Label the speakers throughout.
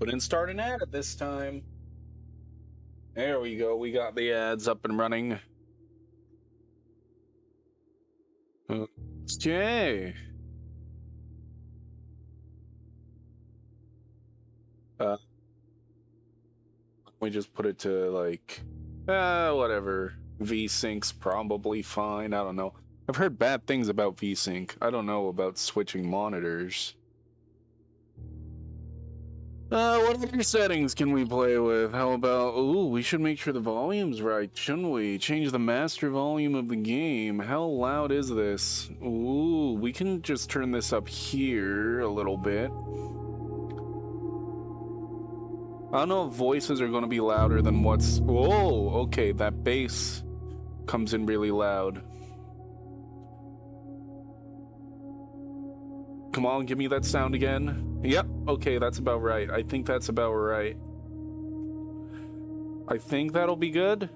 Speaker 1: Couldn't start an ad at this time. There we go. We got the ads up and running. Okay. We just put it to like, whatever. VSync's probably fine. I don't know. I've heard bad things about VSync. I don't know about switching monitors. What other settings can we play with? How about, ooh, we should make sure the volume's right, shouldn't we? Change the master volume of the game. How loud is this? Ooh, we can just turn this up here a little bit. I don't know if voices are going to be louder than what's... Whoa, okay, that bass comes in really loud. Come on, give me that sound again. Yep, okay, that's about right. I think that's about right. I think that'll be good.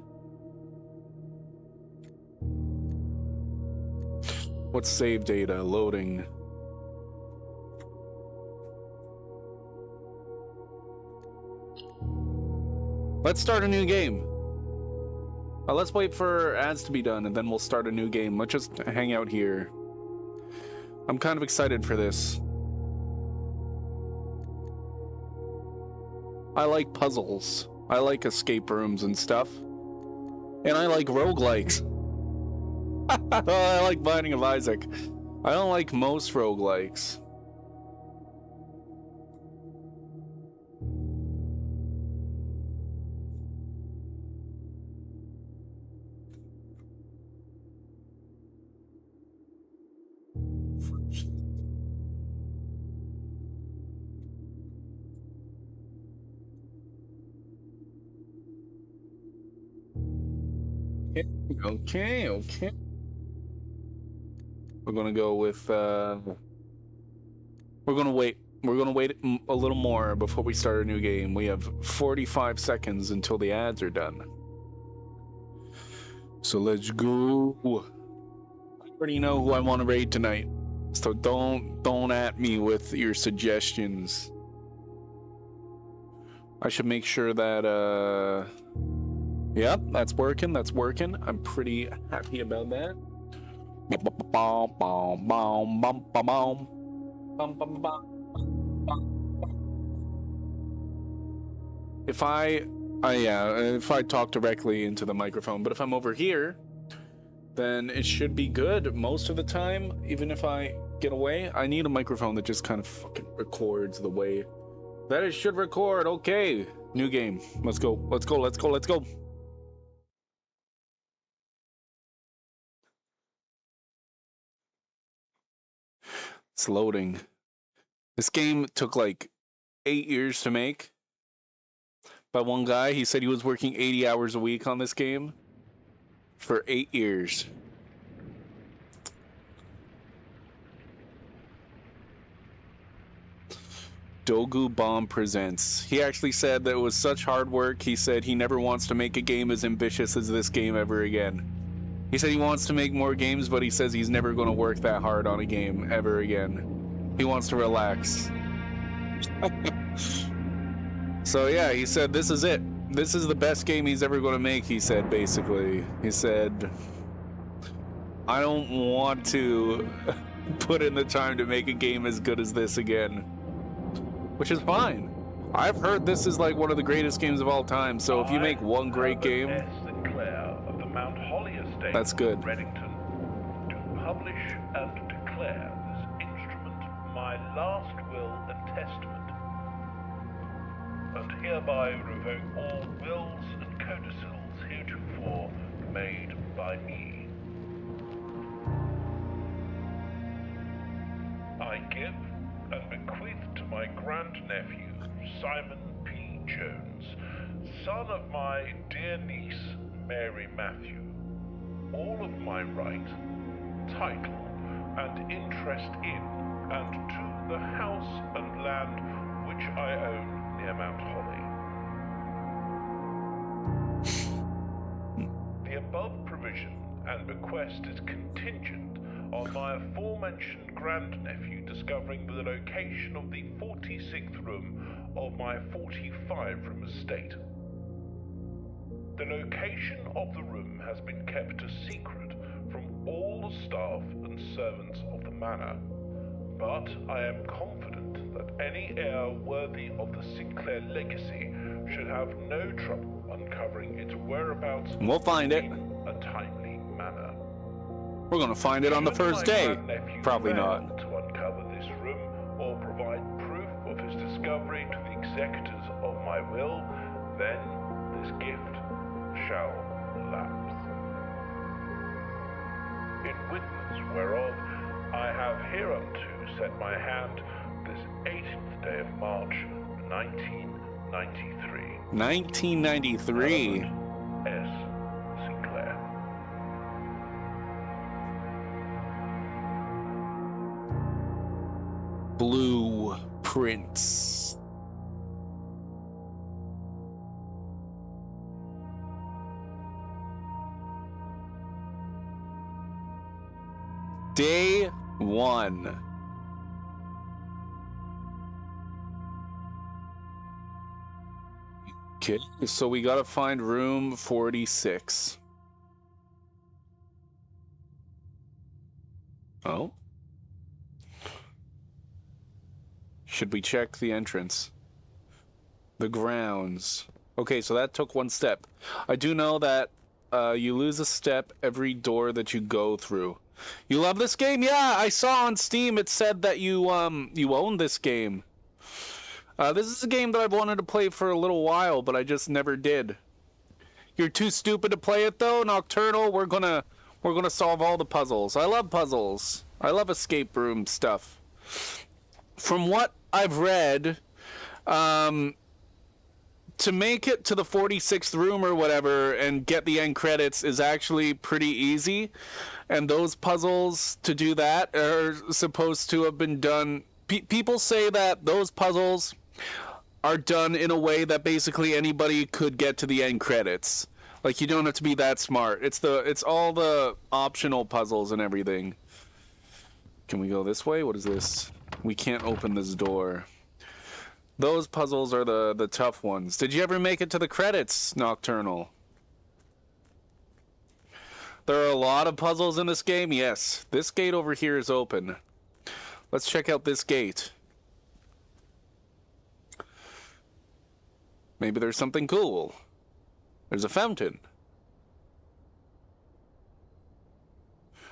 Speaker 1: What's save data? Loading. Let's start a new game. Let's wait for ads to be done, and then we'll start a new game. Let's just hang out here. I'm kind of excited for this. I like puzzles. I like escape rooms and stuff. And I like roguelikes. I like Binding of Isaac. I don't like most roguelikes. Okay. We're gonna go with, we're gonna wait. We're gonna wait a little more before we start a new game. We have 45 seconds until the ads are done. So let's go. I already know who I want to raid tonight. So don't at me with your suggestions. I should make sure that, yep, that's working. I'm pretty happy about that. If I talk directly into the microphone, but if I'm over here, then it should be good most of the time. Even if I get away, I need a microphone that just kind of fucking records the way that it should record. Okay, new game. Let's go. It's loading. This game took like 8 years to make by one guy. He said he was working 80 hours a week on this game for 8 years. Dogu Bomb Presents. He actually said that it was such hard work. He said he never wants to make a game as ambitious as this game ever again. He said he wants to make more games, but he says he's never going to work that hard on a game ever again. He wants to relax. So yeah, he said this is it. This is the best game he's ever going to make, he said, basically. He said, I don't want to put in the time to make a game as good as this again. Which is fine. I've heard this is like one of the greatest games of all time, so if you make one great game,
Speaker 2: of the Mount Holly estate,
Speaker 1: that's good.
Speaker 2: Reddington, to publish and declare this instrument my last will and testament, and hereby revoke all wills and codicils heretofore made by me. I give and bequeath to my grandnephew, Simon P. Jones, son of my dear niece, Mary Matthew, all of my right, title, and interest in and to the house and land which I own near Mount Holly. The above provision and bequest is contingent on my aforementioned grandnephew discovering the location of the 46th room of my 45-room estate. The location of the room has been kept a secret from all the staff and servants of the manor, but I am confident that any heir worthy of the Sinclair legacy should have no trouble uncovering its whereabouts.
Speaker 1: We'll find it.
Speaker 2: In a timely manner.
Speaker 1: We're gonna find it on the first day. Probably not.
Speaker 2: To uncover this room or provide proof of his discovery to the executors of my will, then this gift shall lapse. In witness whereof I have hereunto set my hand this 18th day of March, 1993.
Speaker 1: 1993.
Speaker 2: S. Sinclair.
Speaker 1: Blueprints. Day 1. Okay, so we gotta find room 46. Oh. Should we check the entrance? The grounds. Okay, so that took one step. I do know that you lose a step every door that you go through. You love this game? Yeah, I saw on Steam it said that you own this game. This is a game that I've wanted to play for a little while, but I just never did. You're too stupid to play it though, Nocturnal. We're gonna solve all the puzzles. I love puzzles. I love escape room stuff. From what I've read, to make it to the 46th room or whatever and get the end credits is actually pretty easy. And those puzzles, to do that, are supposed to have been done. People say that those puzzles are done in a way that basically anybody could get to the end credits. Like, you don't have to be that smart. It's all the optional puzzles and everything. Can we go this way? What is this? We can't open this door. Those puzzles are the tough ones. Did you ever make it to the credits, Nocturnal? There are a lot of puzzles in this game, yes. This gate over here is open. Let's check out this gate. Maybe there's something cool. There's a fountain.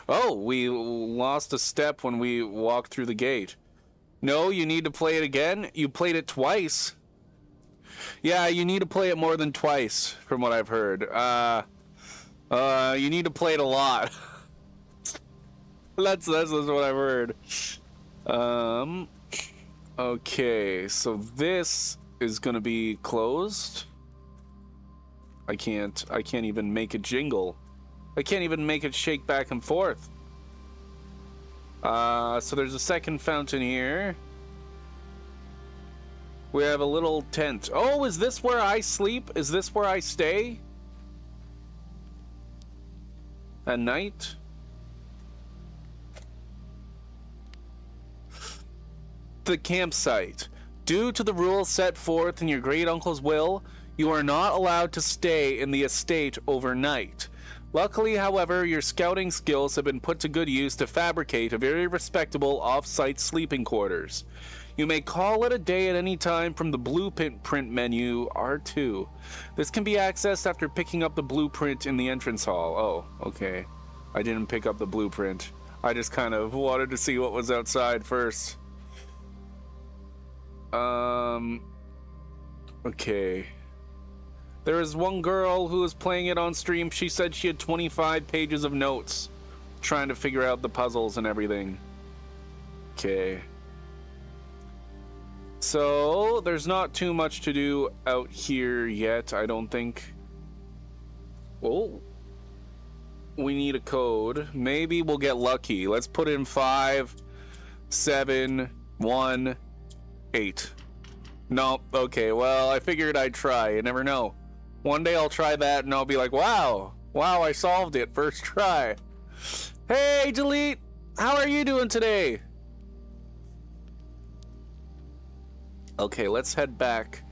Speaker 1: Oh, we lost a step when we walked through the gate. No, you need to play it again? You played it twice. Yeah, you need to play it more than twice, from what I've heard. You need to play it a lot. That's what I've heard. Okay, so this is gonna be closed. I can't even make it jingle. I can't even make it shake back and forth. So there's a second fountain here. We have a little tent. Oh, is this where I sleep? Is this where I stay? At night? The campsite. Due to the rules set forth in your great uncle's will, you are not allowed to stay in the estate overnight. Luckily, however, your scouting skills have been put to good use to fabricate a very respectable off-site sleeping quarters. You may call it a day at any time from the blueprint menu R2. This can be accessed after picking up the blueprint in the entrance hall. Oh, okay. I didn't pick up the blueprint. I just kind of wanted to see what was outside first. Okay. There is one girl who was playing it on stream. She said she had 25 pages of notes trying to figure out the puzzles and everything. Okay. So, there's not too much to do out here yet, I don't think. Oh. We need a code. Maybe we'll get lucky. Let's put in 5, 7, 1, 8. No, okay, well, I figured I'd try. You never know. One day I'll try that and I'll be like, wow, I solved it first try. Hey, Delete, how are you doing today? Okay, let's head back.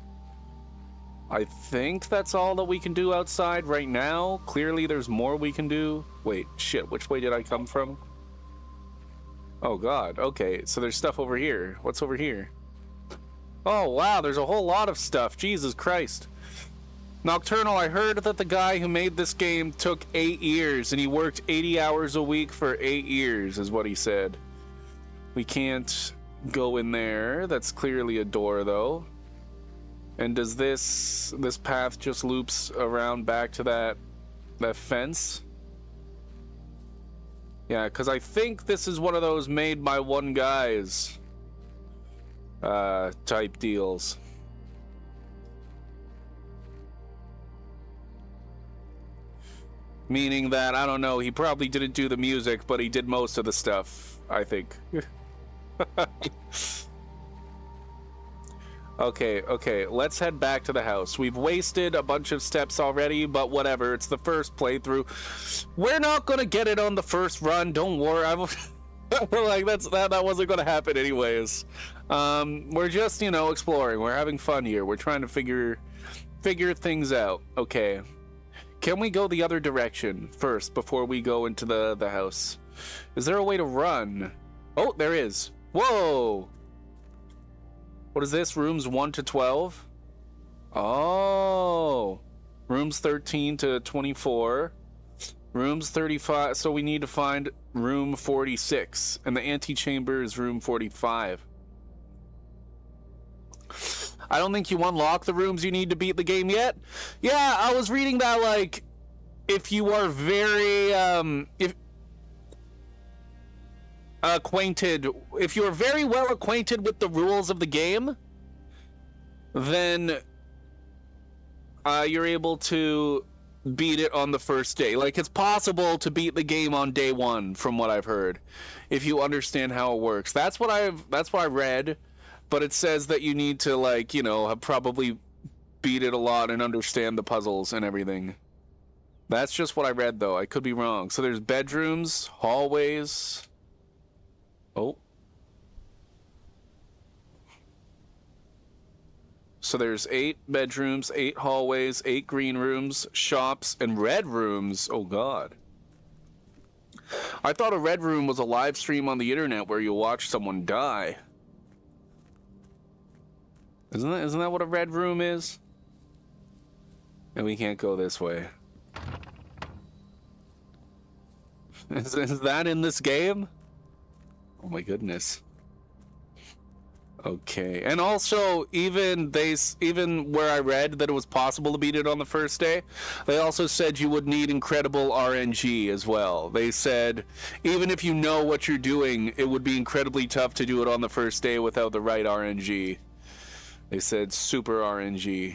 Speaker 1: I think that's all that we can do outside right now. Clearly there's more we can do. Wait, shit, which way did I come from? Oh god, okay, so there's stuff over here. What's over here? Oh wow, there's a whole lot of stuff. Jesus Christ. Nocturnal, I heard that the guy who made this game took 8 years and he worked 80 hours a week for 8 years, is what he said. We can't go in there. That's clearly a door, though. And does this path just loops around back to that fence? Yeah, because I think this is one of those made by one guy's type deals. Meaning that, I don't know, he probably didn't do the music, but he did most of the stuff, I think. Okay, let's head back to the house. We've wasted a bunch of steps already, but whatever, it's the first playthrough. We're not gonna get it on the first run, don't worry. Like, that wasn't gonna happen anyways. We're just, you know, exploring. We're having fun here. We're trying to figure things out. Okay. Can we go the other direction first before we go into the house? Is there a way to run? Oh, there is. Whoa! What is this? Rooms 1 to 12? Oh! Rooms 13 to 24. Rooms 35. So we need to find room 46. And the antechamber is room 45. I don't think you unlock the rooms you need to beat the game yet. Yeah, I was reading that, like, if you are very, if you're very well acquainted with the rules of the game, then you're able to beat it on the first day. Like, it's possible to beat the game on day one, from what I've heard, if you understand how it works. That's what I read, but it says that you need to, like, you know, have probably beat it a lot and understand the puzzles and everything. That's just what I read, though. I could be wrong. So there's bedrooms, hallways. Oh. So there's 8 bedrooms, 8 hallways, 8 green rooms, shops, and red rooms. Oh, God. I thought a red room was a live stream on the internet where you watch someone die. Isn't that what a red room is? And we can't go this way. Is that in this game? Oh my goodness. Okay, and also even where I read that it was possible to beat it on the first day, they also said you would need incredible RNG as well. They said even if you know what you're doing, it would be incredibly tough to do it on the first day without the right RNG. They said super RNG.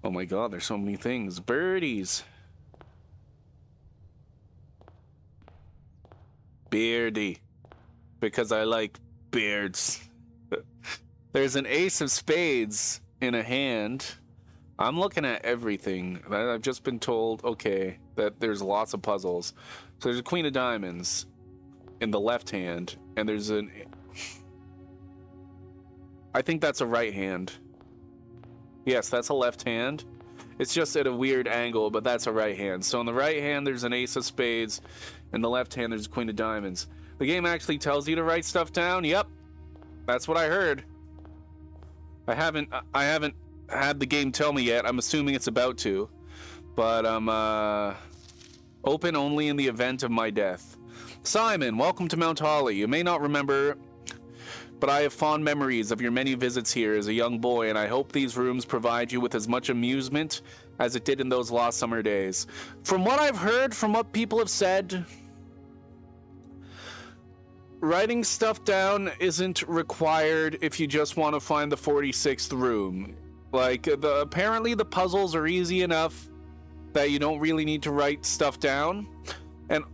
Speaker 1: Oh my god, there's so many things. Birdies. Beardy. Because I like beards. There's an ace of spades in a hand. I'm looking at everything. I've just been told, okay, that there's lots of puzzles. So there's a queen of diamonds in the left hand, and there's an... I think that's a right hand. Yes, that's a left hand. It's just at a weird angle, but that's a right hand. So in the right hand, there's an ace of spades. In the left hand, there's a queen of diamonds. The game actually tells you to write stuff down. Yep, that's what I heard. I haven't had the game tell me yet. I'm assuming it's about to, but open only in the event of my death. Simon, welcome to Mount Holly. You may not remember, but I have fond memories of your many visits here as a young boy, and I hope these rooms provide you with as much amusement as it did in those lost summer days. From what I've heard, from what people have said, writing stuff down isn't required if you just want to find the 46th room. Like, apparently the puzzles are easy enough that you don't really need to write stuff down. And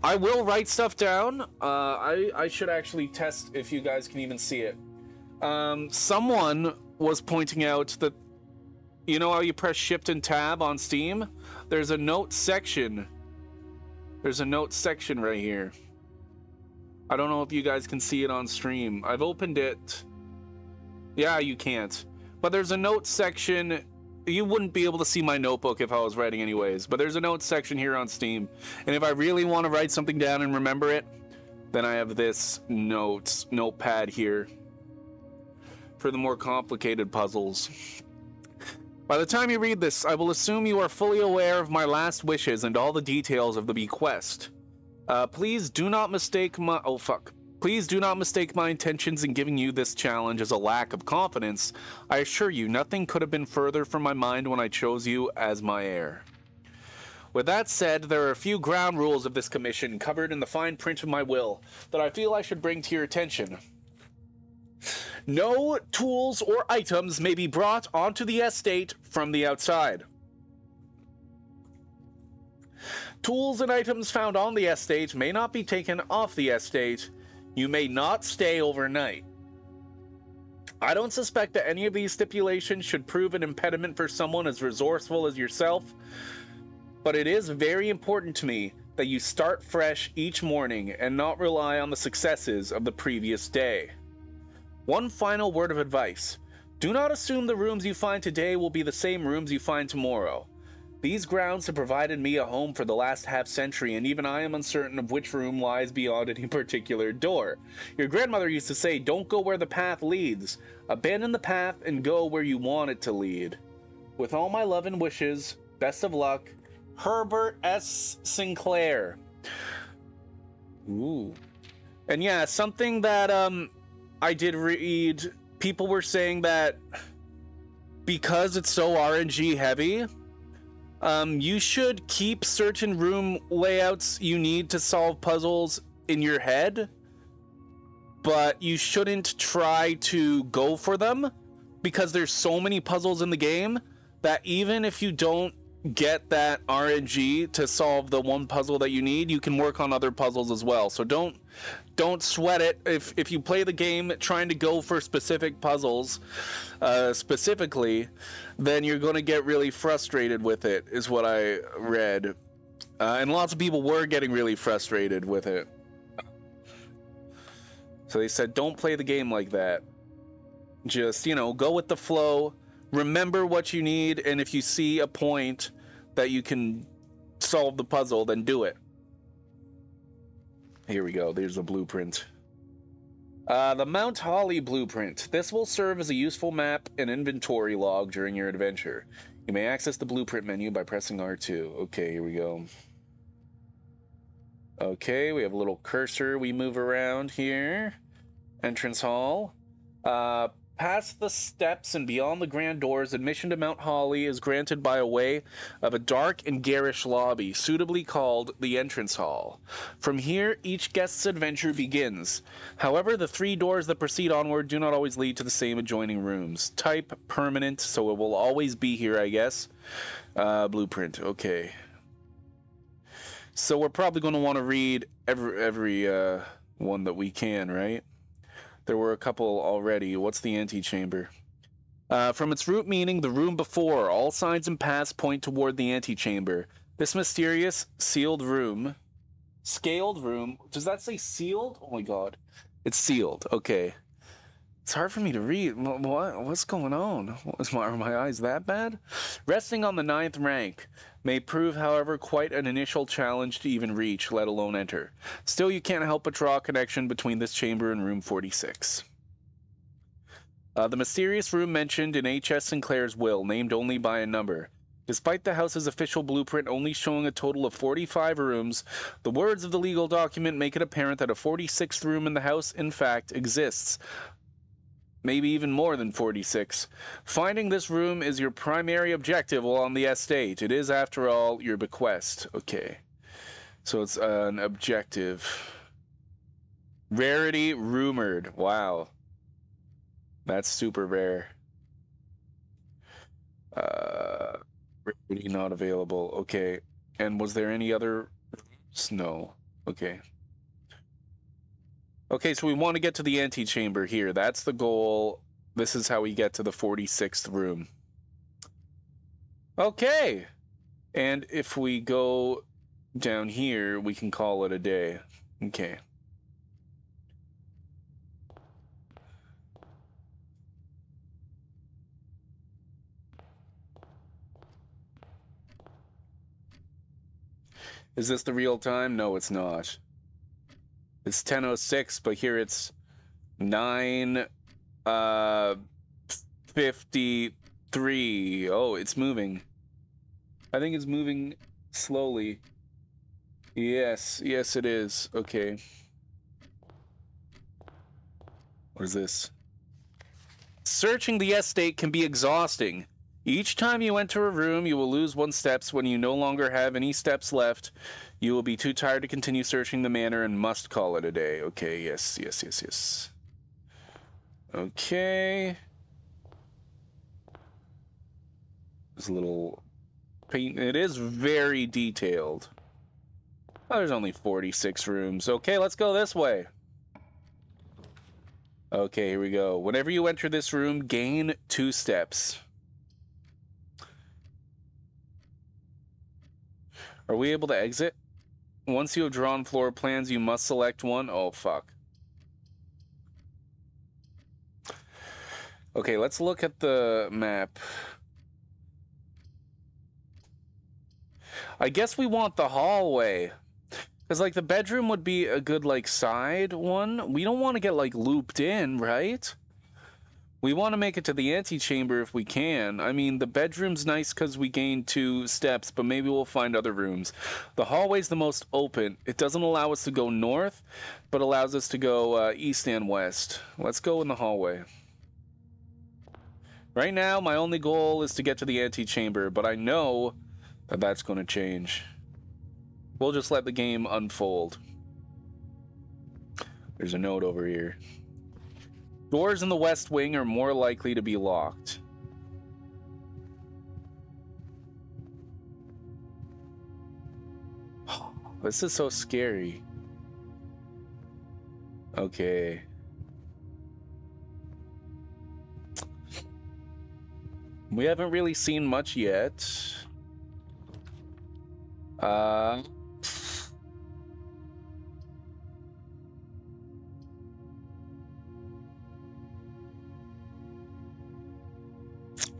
Speaker 1: I will write stuff down. I should actually test if you guys can even see it. Someone was pointing out that, you know how you press Shift and Tab on Steam? There's a note section. There's a note section right here. I don't know if you guys can see it on stream. I've opened it. Yeah, you can't. But there's a notes section. You wouldn't be able to see my notebook if I was writing anyways, but there's a notes section here on Steam. And if I really want to write something down and remember it, then I have this notepad here for the more complicated puzzles. By the time you read this, I will assume you are fully aware of my last wishes and all the details of the bequest. Please do not mistake my... Oh, fuck. Please do not mistake my intentions in giving you this challenge as a lack of confidence. I assure you, nothing could have been further from my mind when I chose you as my heir. With that said, there are a few ground rules of this commission covered in the fine print of my will that I feel I should bring to your attention. No tools or items may be brought onto the estate from the outside. Tools and items found on the estate may not be taken off the estate. You may not stay overnight. I don't suspect that any of these stipulations should prove an impediment for someone as resourceful as yourself, but it is very important to me that you start fresh each morning and not rely on the successes of the previous day. One final word of advice. Do not assume the rooms you find today will be the same rooms you find tomorrow. These grounds have provided me a home for the last half-century, and even I am uncertain of which room lies beyond any particular door. Your grandmother used to say, don't go where the path leads. Abandon the path and go where you want it to lead. With all my love and wishes, best of luck, Herbert S. Sinclair. Ooh. And yeah, something that I did read, people were saying that because it's so RNG heavy, you should keep certain room layouts you need to solve puzzles in your head, but you shouldn't try to go for them because there's so many puzzles in the game that even if you don't get that RNG to solve the one puzzle that you need, you can work on other puzzles as well. So don't sweat it. If you play the game trying to go for specific puzzles specifically, then you're going to get really frustrated with it, is what I read. And lots of people were getting really frustrated with it. So they said, don't play the game like that. Just, you know, go with the flow. Remember what you need, and if you see a point that you can solve the puzzle, then do it. Here we go. There's a blueprint. The Mount Holly blueprint. This will serve as a useful map and inventory log during your adventure. You may access the blueprint menu by pressing R2. Okay, here we go. Okay, we have a little cursor we move around here. Entrance hall. Past the steps and beyond the grand doors, admission to Mount Holly is granted by way of a dark and garish lobby, suitably called the entrance hall. From here, each guest's adventure begins. However, the 3 doors that proceed onward do not always lead to the same adjoining rooms. Type permanent, so it will always be here, I guess. Blueprint, okay. So we're probably going to want to read every one that we can, right? There were a couple already. What's the antechamber? From its root meaning, the room before, all signs and paths point toward the antechamber. This mysterious, sealed room... Scaled room... Does that say sealed? Oh my god. It's sealed. Okay. It's hard for me to read. What's going on? Are my eyes that bad? Resting on the 9th rank may prove, however, quite an initial challenge to even reach, let alone enter. Still, you can't help but draw a connection between this chamber and room 46. The mysterious room mentioned in H.S. Sinclair's will, named only by a number. Despite the house's official blueprint only showing a total of 45 rooms, the words of the legal document make it apparent that a 46th room in the house, in fact, exists. Maybe even more than 46. Finding this room is your primary objective while on the estate. It is, after all, your bequest. Okay. So it's an objective. Rarity rumored. Wow. That's super rare. Rarity not available. Okay. And was there any other rooms? No. Okay. Okay, so we want to get to the antechamber here. That's the goal. This is how we get to the 46th room. Okay. And if we go down here, we can call it a day. Okay. Is this the real time? No, it's not. It's 10:06, but here it's 9:53. Oh, it's moving. I think it's moving slowly. Yes, yes it is. Okay. What is this? Searching the estate can be exhausting. Each time you enter a room, you will lose 1 steps. When you no longer have any steps left, you will be too tired to continue searching the manor and must call it a day. Okay, yes, yes, yes, yes. Okay. There's a little paint. It is very detailed. Oh, there's only 46 rooms. Okay, let's go this way. Okay, here we go. Whenever you enter this room, gain 2 steps. Are we able to exit? Once you have drawn floor plans, you must select one. Oh, fuck. Okay, let's look at the map. I guess we want the hallway. Because, like, the bedroom would be a good, like, side one. We don't want to get, like, looped in, right? We want to make it to the antechamber if we can. I mean, the bedroom's nice because we gain 2 steps, but maybe we'll find other rooms. The hallway's the most open. It doesn't allow us to go north, but allows us to go east and west. Let's go in the hallway. Right now, my only goal is to get to the antechamber, but I know that that's going to change. We'll just let the game unfold. There's a note over here. Doors in the west wing are more likely to be locked. This is so scary. Okay. We haven't really seen much yet.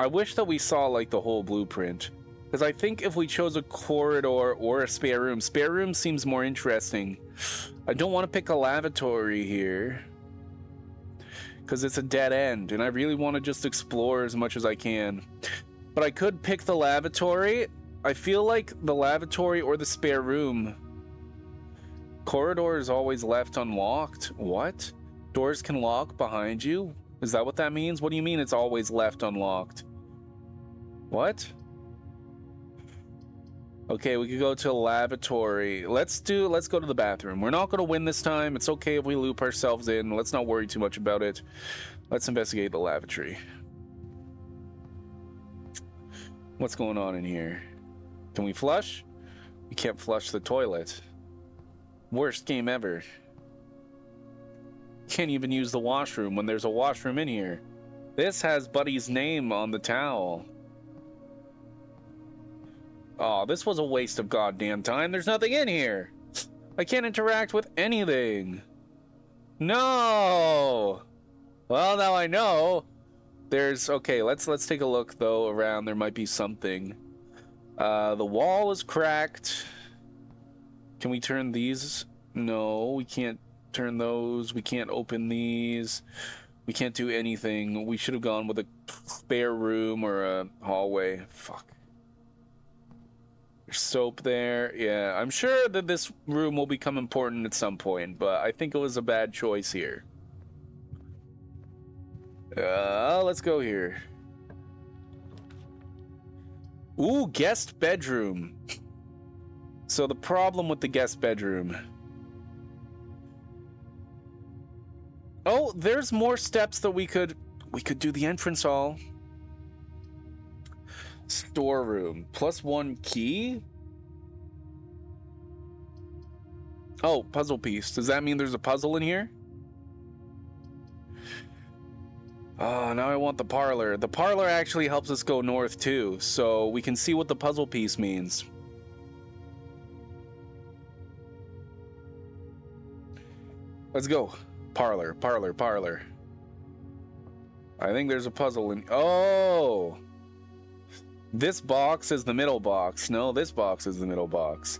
Speaker 1: I wish that we saw, like, the whole blueprint. Because I think if we chose a corridor or a spare room seems more interesting. I don't want to pick a lavatory here. Because it's a dead end, and I really want to just explore as much as I can. But I could pick the lavatory. I feel like the lavatory or the spare room. Corridor is always left unlocked. What? Doors can lock behind you? Is that what that means? What do you mean it's always left unlocked? What? Okay, we could go to a lavatory. Let's go to the bathroom. We're not going to win this time. It's okay if we loop ourselves in. Let's not worry too much about it. Let's investigate the lavatory. What's going on in here? Can we flush? We can't flush the toilet. Worst game ever. Can't even use the washroom when there's a washroom in here. This has Buddy's name on the towel. Oh, this was a waste of goddamn time. There's nothing in here. I can't interact with anything. No! Well, now I know. There's... Okay, let's take a look, though, around. There might be something. The wall is cracked. Can we turn these? No, we can't turn those. We can't open these. We can't do anything. We should have gone with a spare room or a hallway. Fuck. There's soap there. Yeah, I'm sure that this room will become important at some point, but I think it was a bad choice here. Let's go here. Ooh, guest bedroom. So the problem with the guest bedroom. Oh, there's more steps that we could do the entrance hall. Storeroom. +1 key? Oh, puzzle piece. Does that mean there's a puzzle in here? Oh, now I want the parlor. The parlor actually helps us go north too, so we can see what the puzzle piece means. Let's go. Parlor, parlor, parlor. I think there's a puzzle in... Oh! This box is the middle box. No, this box is the middle box.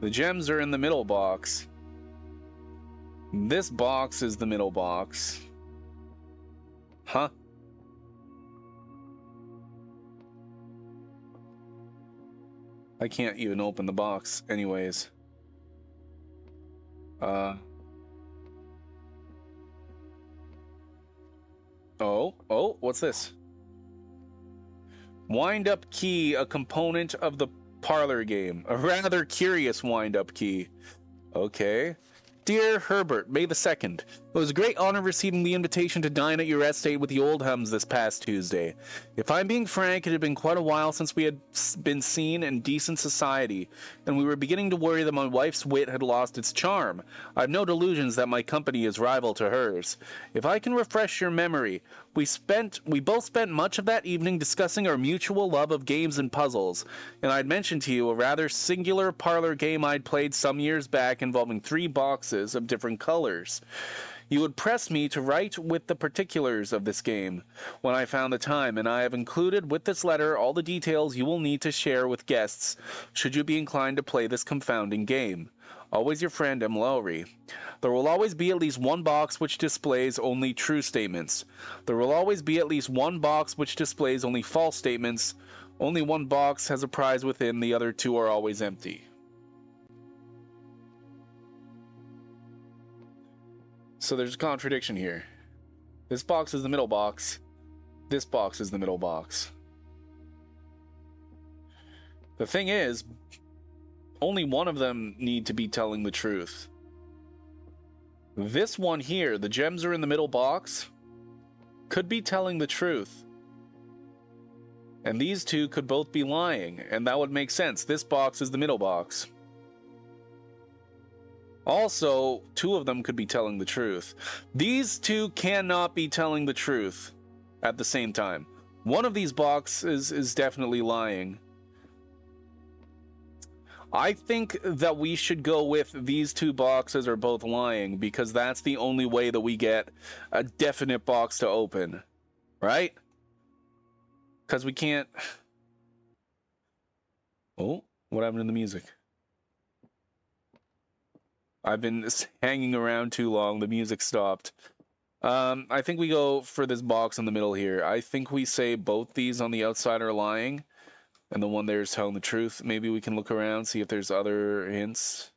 Speaker 1: The gems are in the middle box. This box is the middle box. Huh? I can't even open the box anyways. Oh, what's this? Wind-up key, a component of the parlor game. A rather curious wind-up key. Okay. Dear Herbert, May the 2nd. It was a great honor receiving the invitation to dine at your estate with the Oldhams this past Tuesday. If I'm being frank, it had been quite a while since we had been seen in decent society, and we were beginning to worry that my wife's wit had lost its charm. I have no delusions that my company is rival to hers. If I can refresh your memory, we both spent much of that evening discussing our mutual love of games and puzzles, and I'd mentioned to you a rather singular parlor game I'd played some years back involving 3 boxes of different colors. You would press me to write with the particulars of this game when I found the time, and I have included with this letter all the details you will need to share with guests should you be inclined to play this confounding game. Always your friend, M. Lowry. There will always be at least one box which displays only true statements. There will always be at least one box which displays only false statements. Only one box has a prize within, the other 2 are always empty. So there's a contradiction here. This box is the middle box. This box is the middle box. The thing is, only one of them need to be telling the truth. This one here, the gems are in the middle box, could be telling the truth. And these 2 could both be lying, and that would make sense. This box is the middle box. Also, 2 of them could be telling the truth. These 2 cannot be telling the truth at the same time. One of these boxes is definitely lying. I think that we should go with these 2 boxes are both lying, because that's the only way that we get a definite box to open. Right? Because we can't... Oh, what happened to the music? I've been hanging around too long. The music stopped. I think we go for this box in the middle here. I think we say both these on the outside are lying, and the one there is telling the truth. Maybe we can look around, see if there's other hints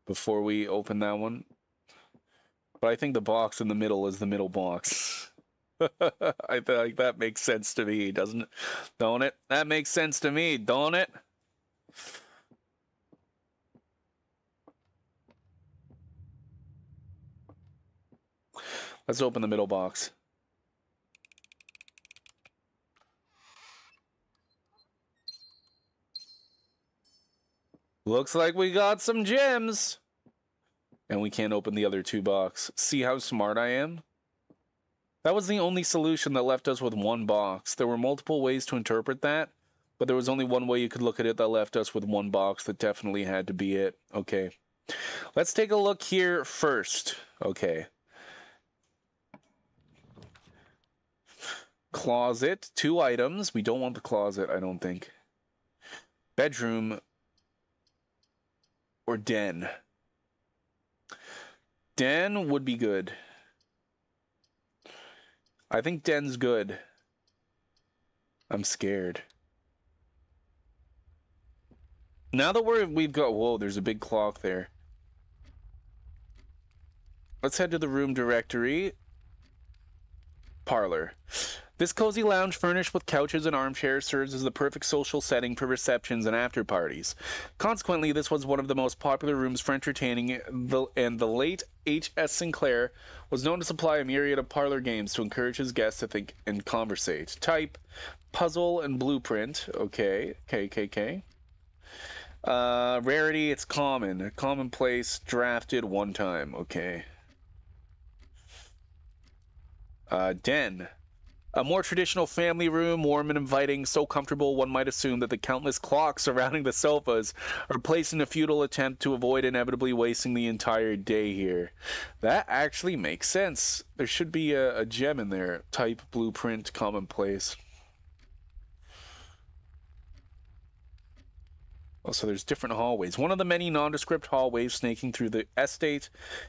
Speaker 1: before we open that one. But I think the box in the middle is the middle box. I think that makes sense to me, doesn't it? Don't it? That makes sense to me, don't it? Let's open the middle box. Looks like we got some gems. And we can't open the other 2 boxes. See how smart I am? That was the only solution that left us with 1 box. There were multiple ways to interpret that, but there was only one way you could look at it that left us with 1 box that definitely had to be it. Okay. Let's take a look here first. Okay. Closet, 2 items. We don't want the closet, I don't think. Bedroom or den. Den would be good. I think den's good. I'm scared. Now that we've got... Whoa, there's a big clock there. Let's head to the room directory. Parlor. This cozy lounge furnished with couches and armchairs serves as the perfect social setting for receptions and after-parties. Consequently, this was one of the most popular rooms for entertaining, and the late H.S. Sinclair was known to supply a myriad of parlor games to encourage his guests to think and conversate. Type, puzzle, and blueprint. Okay, KKK. Rarity, it's common. Commonplace, drafted 1 time. Okay. Den. A more traditional family room, warm and inviting, so comfortable one might assume that the countless clocks surrounding the sofas are placed in a futile attempt to avoid inevitably wasting the entire day here. That actually makes sense. There should be a gem in there. Type, blueprint, commonplace. Oh, so there's different hallways. One of the many nondescript hallways snaking through the estate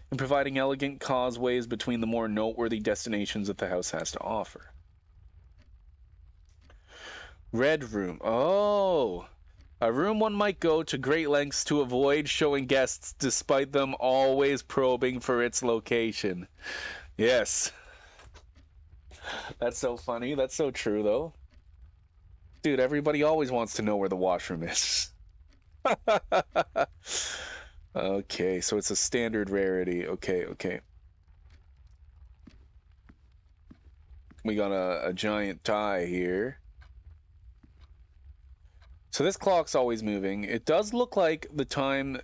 Speaker 1: and providing elegant causeways between the more noteworthy destinations that the house has to offer. Red room. Oh, a room one might go to great lengths to avoid showing guests despite them always probing for its location. Yes. That's so funny. That's so true, though. Dude, everybody always wants to know where the washroom is. Okay, so it's a standard rarity. Okay, okay. We got a giant tie here. So this clock's always moving. It does look like the time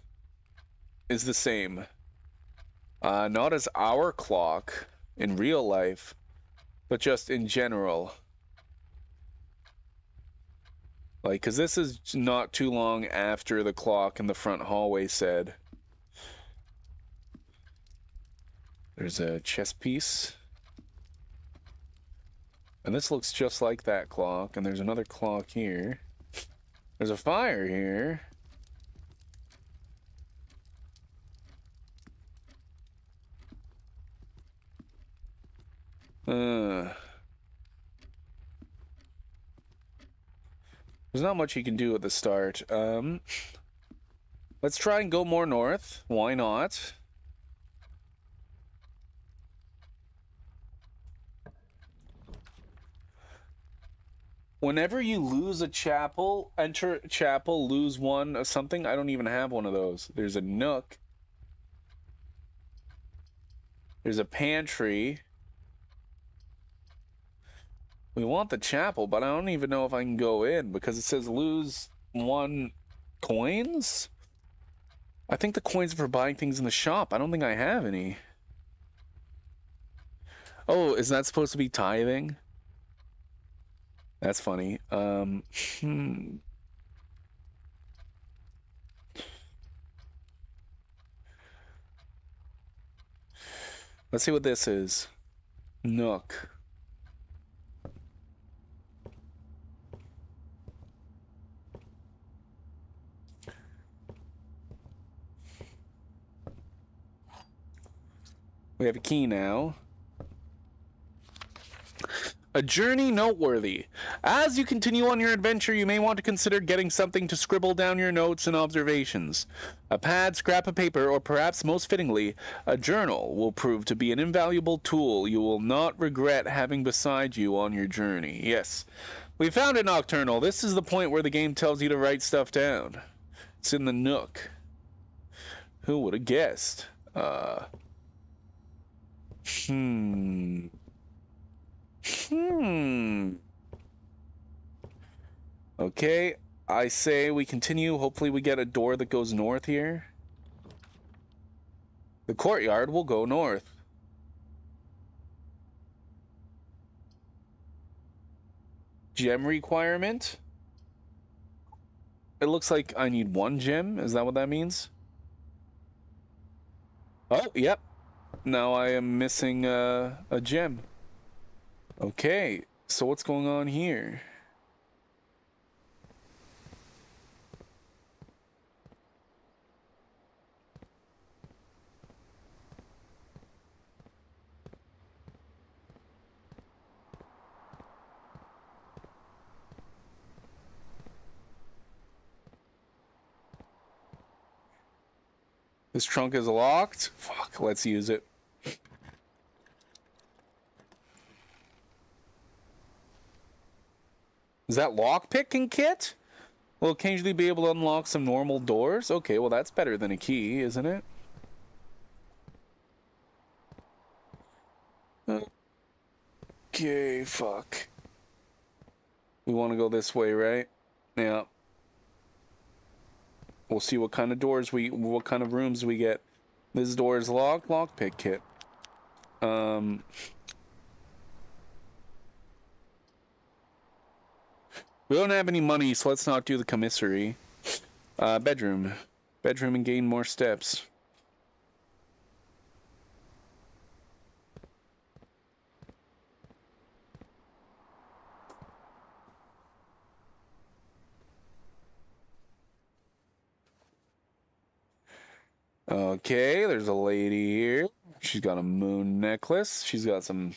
Speaker 1: is the same. Not as our clock in real life, but just in general. Like, because this is not too long after the clock in the front hallway said. There's a chess piece. And this looks just like that clock. And there's another clock here. There's a fire here. There's not much you can do at the start. Let's try and go more north. Why not? Whenever you lose a chapel, enter chapel, lose one of something. I don't even have one of those. There's a nook. There's a pantry. We want the chapel, but I don't even know if I can go in because it says lose 1 coins. I think the coins are for buying things in the shop. I don't think I have any. Oh, is that supposed to be tithing? That's funny. Let's see what this is. Nook. We have a key now. A journey noteworthy. As you continue on your adventure, you may want to consider getting something to scribble down your notes and observations. A pad, scrap of paper, or perhaps most fittingly, a journal will prove to be an invaluable tool you will not regret having beside you on your journey. Yes, we found it, Nocturnal. This is the point where the game tells you to write stuff down. It's in the nook. Who would have guessed? Okay, I say we continue. Hopefully we get a door that goes north here. The courtyard will go north. Gem requirement? It looks like I need 1 gem. Is that what that means? Oh, yep. Now I am missing a gem. Okay, so what's going on here? This trunk is locked. Fuck, let's use it. Is that lockpicking kit? We'll occasionally be able to unlock some normal doors. Okay, well that's better than a key, isn't it? Okay, fuck. We want to go this way, right? Yeah. We'll see what kind of doors what kind of rooms we get. This door is locked. Lockpick kit. We don't have any money, so let's not do the commissary. Bedroom. Bedroom and gain more steps. Okay, there's a lady here. She's got a moon necklace. She's got some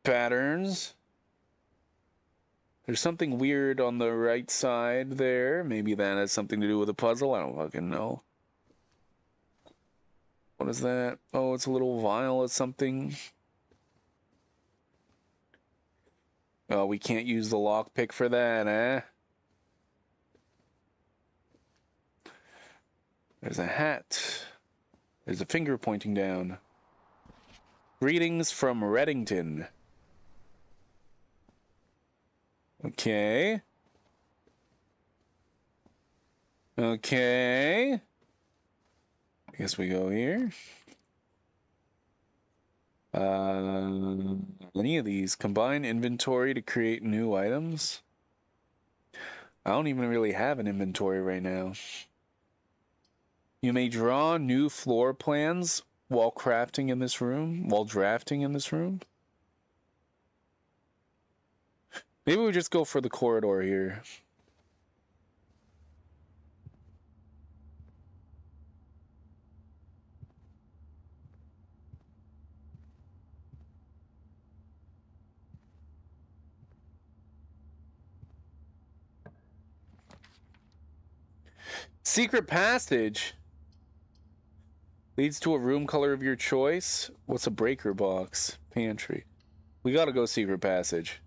Speaker 1: patterns. There's something weird on the right side there. Maybe that has something to do with a puzzle. I don't fucking know. What is that? Oh, it's a little vial of something. Oh, we can't use the lockpick for that, eh? There's a hat. There's a finger pointing down. Greetings from Reddington. Okay. Okay. I guess we go here. Any of these. Combine inventory to create new items. I don't even really have an inventory right now. You may draw new floor plans while crafting in this room, while drafting in this room. Maybe we just go for the corridor here. Secret passage leads to a room color of your choice. What's a breaker box? Pantry. We gotta go secret passage.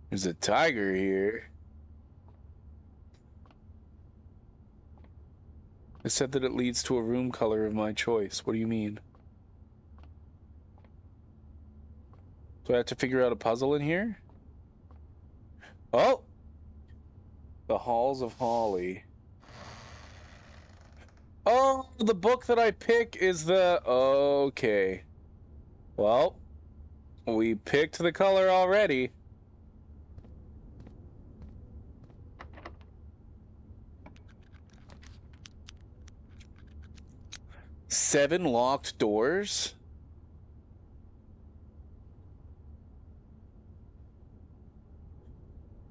Speaker 1: There's a tiger here. It said that it leads to a room color of my choice. What do you mean? Do I have to figure out a puzzle in here? Oh! The Halls of Holly. Oh, the book that I pick is the... Okay. Well, we picked the color already. Seven locked doors?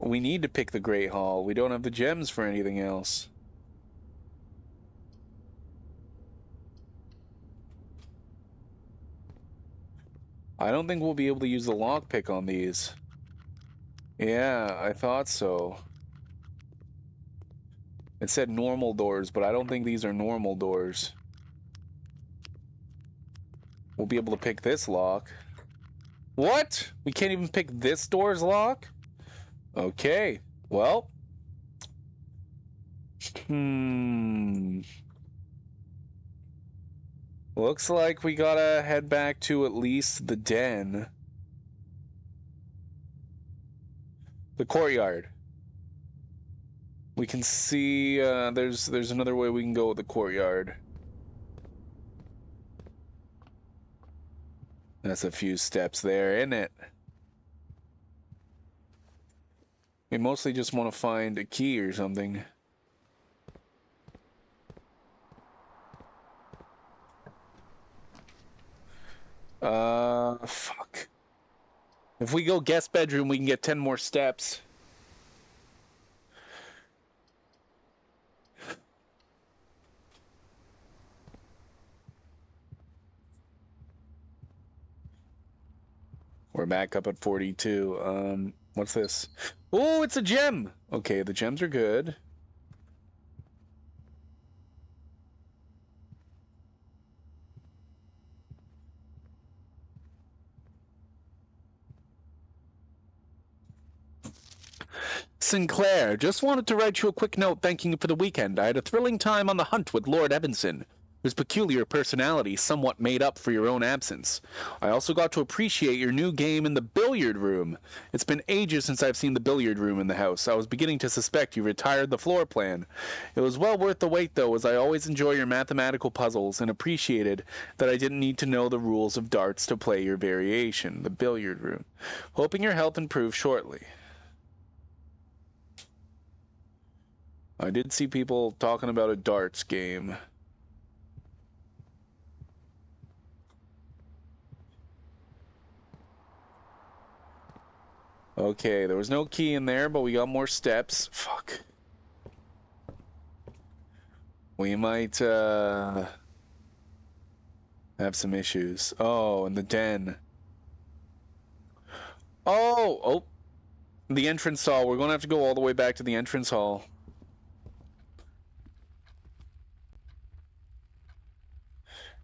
Speaker 1: We need to pick the Great Hall. We don't have the gems for anything else. I don't think we'll be able to use the lockpick on these. Yeah, I thought so. It said normal doors, but I don't think these are normal doors. We'll be able to pick this lock. What? We can't even pick this door's lock? Okay, well. Looks like we gotta head back to at least the den. The courtyard. We can see, there's another way we can go with the courtyard. That's a few steps there, isn't it? We mostly just want to find a key or something. Fuck. If we go guest bedroom, we can get 10 more steps. We're back up at 42. What's this? Oh, it's a gem! Okay, the gems are good. Sinclair, just wanted to write you a quick note thanking you for the weekend. I had a thrilling time on the hunt with Lord Evanson, whose peculiar personality somewhat made up for your own absence. I also got to appreciate your new game in the billiard room. It's been ages since I've seen the billiard room in the house. I was beginning to suspect you retired the floor plan. It was well worth the wait, though, as I always enjoy your mathematical puzzles and appreciated that I didn't need to know the rules of darts to play your variation, the billiard room. Hoping your health improves shortly. I did see people talking about a darts game. Okay, there was no key in there, but we got more steps. Fuck. We might, have some issues. Oh, in the den. Oh! Oh! The entrance hall. We're gonna have to go all the way back to the entrance hall.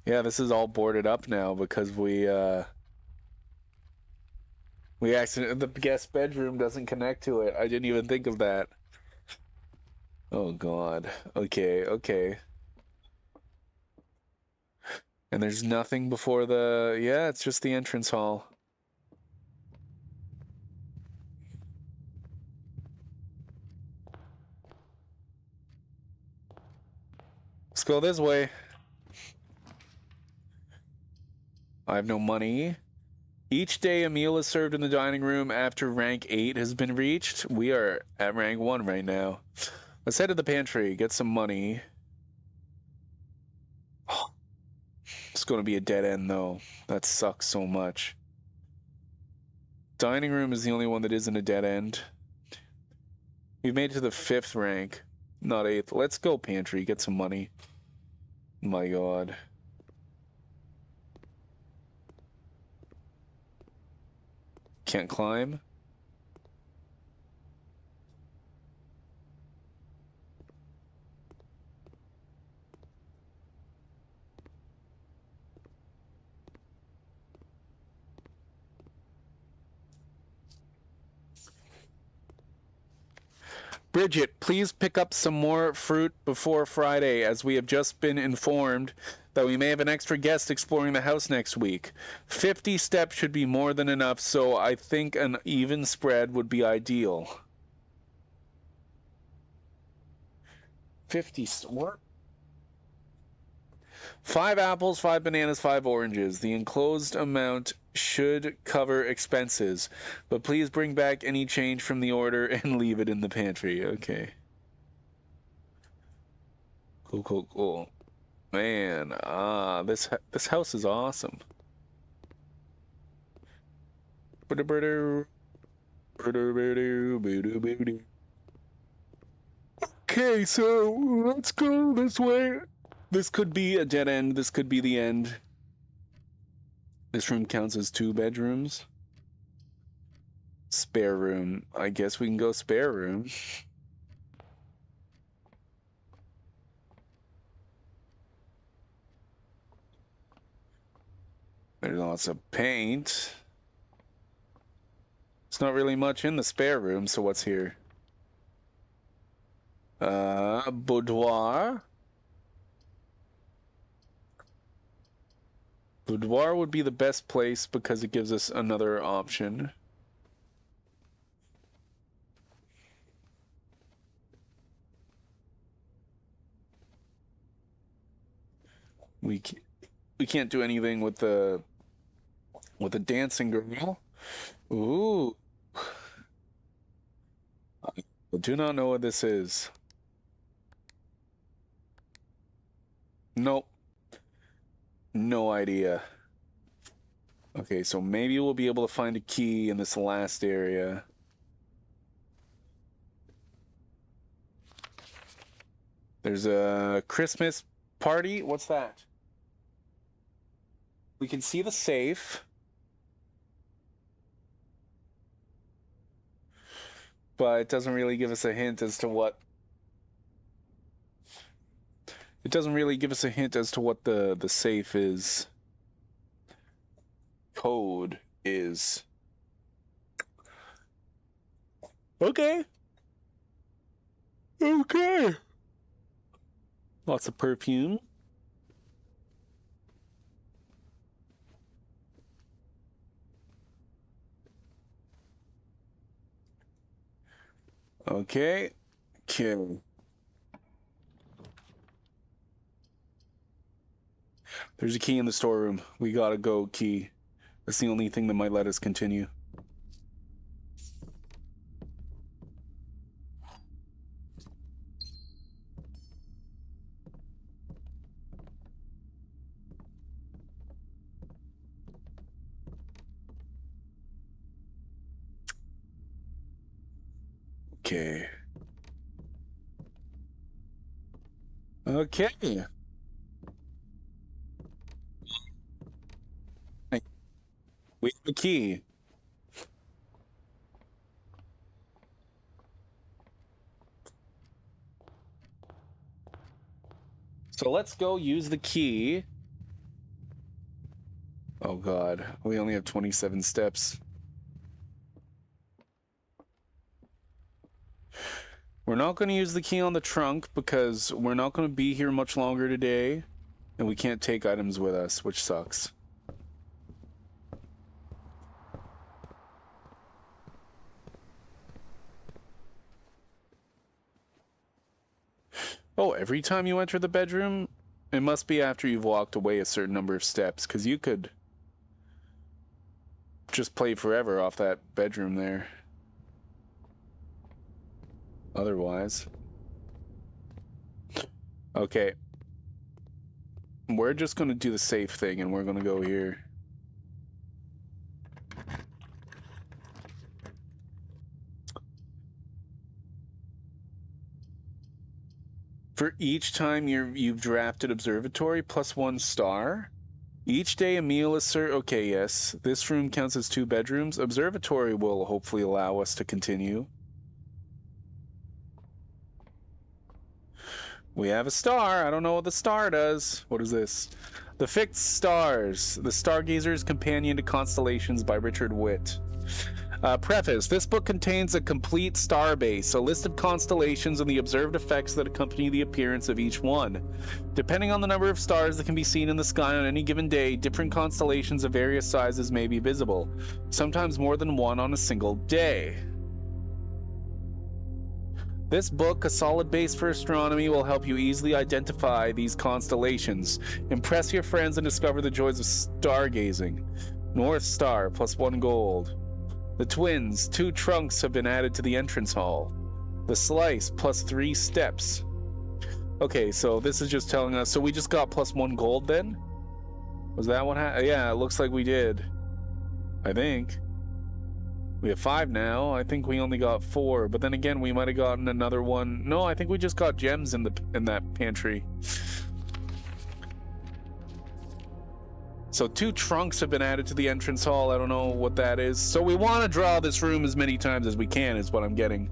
Speaker 1: Yeah, this is all boarded up now because we accidentally, the guest bedroom doesn't connect to it. I didn't even think of that. Oh god. Okay, okay. And there's nothing before the... Yeah, it's just the entrance hall. Let's go this way. I have no money. Each day a meal is served in the dining room after rank 8 has been reached. We are at rank 1 right now. Let's head to the pantry, get some money. It's going to be a dead end though. That sucks so much. Dining room is the only one that isn't a dead end. We've made it to the 5th rank, not 8th. Let's go pantry, get some money. My god. Can't climb? Bridget, please pick up some more fruit before Friday, as we have just been informed that we may have an extra guest exploring the house next week. 50 steps should be more than enough, so I think an even spread would be ideal. 50... What? 5 apples, 5 bananas, 5 oranges. The enclosed amount should cover expenses, but please bring back any change from the order and leave it in the pantry. Okay. Cool, cool, cool. Man, this house is awesome. Okay, so let's go this way. This could be a dead end. This could be the end. This room counts as 2 bedrooms. Spare room. I guess we can go spare room. There's lots of paint. It's not really much in the spare room, so what's here? Boudoir. Boudoir would be the best place because it gives us another option. We can't do anything with the dancing girl. Ooh. I do not know what this is. Nope. No idea. Okay, so maybe we'll be able to find a key in this last area. There's a Christmas party. What's that? We can see the safe. But it doesn't really give us a hint as to what... It doesn't really give us a hint as to what the safe is. Code is. Okay. Okay. Lots of perfume. Okay. Okay. There's a key in the storeroom. We gotta go, key. That's the only thing that might let us continue. Okay. Okay. Hey, we have a key. So let's go use the key. Oh god, we only have 27 steps. We're not going to use the key on the trunk because we're not going to be here much longer today, and we can't take items with us, which sucks. Oh, every time you enter the bedroom, it must be after you've walked away a certain number of steps, because you could just play forever off that bedroom there. Otherwise. Okay. We're just going to do the safe thing, and we're going to go here. For each time you've drafted observatory, +1 star. Each day a meal is served. Okay, yes. This room counts as 2 bedrooms. Observatory will hopefully allow us to continue. We have a star. I don't know what the star does. What is this? The Fixed Stars. The Stargazer's Companion to Constellations by Richard Witt. Preface. This book contains a complete star base, a list of constellations and the observed effects that accompany the appearance of each one. Depending on the number of stars that can be seen in the sky on any given day, different constellations of various sizes may be visible, sometimes more than one on a single day. This book, a solid base for astronomy, will help you easily identify these constellations, impress your friends, and discover the joys of stargazing. North Star, +1 gold. The Twins, 2 trunks have been added to the entrance hall. The Slice, +3 steps. Okay, so this is just telling us, so we just got +1 gold then? Was that what happened? Yeah, it looks like we did. I think. We have 5 now. I think we only got 4, but then again, we might have gotten another one. No, I think we just got gems in that pantry. So 2 trunks have been added to the entrance hall. I don't know what that is. So we want to draw this room as many times as we can is what I'm getting.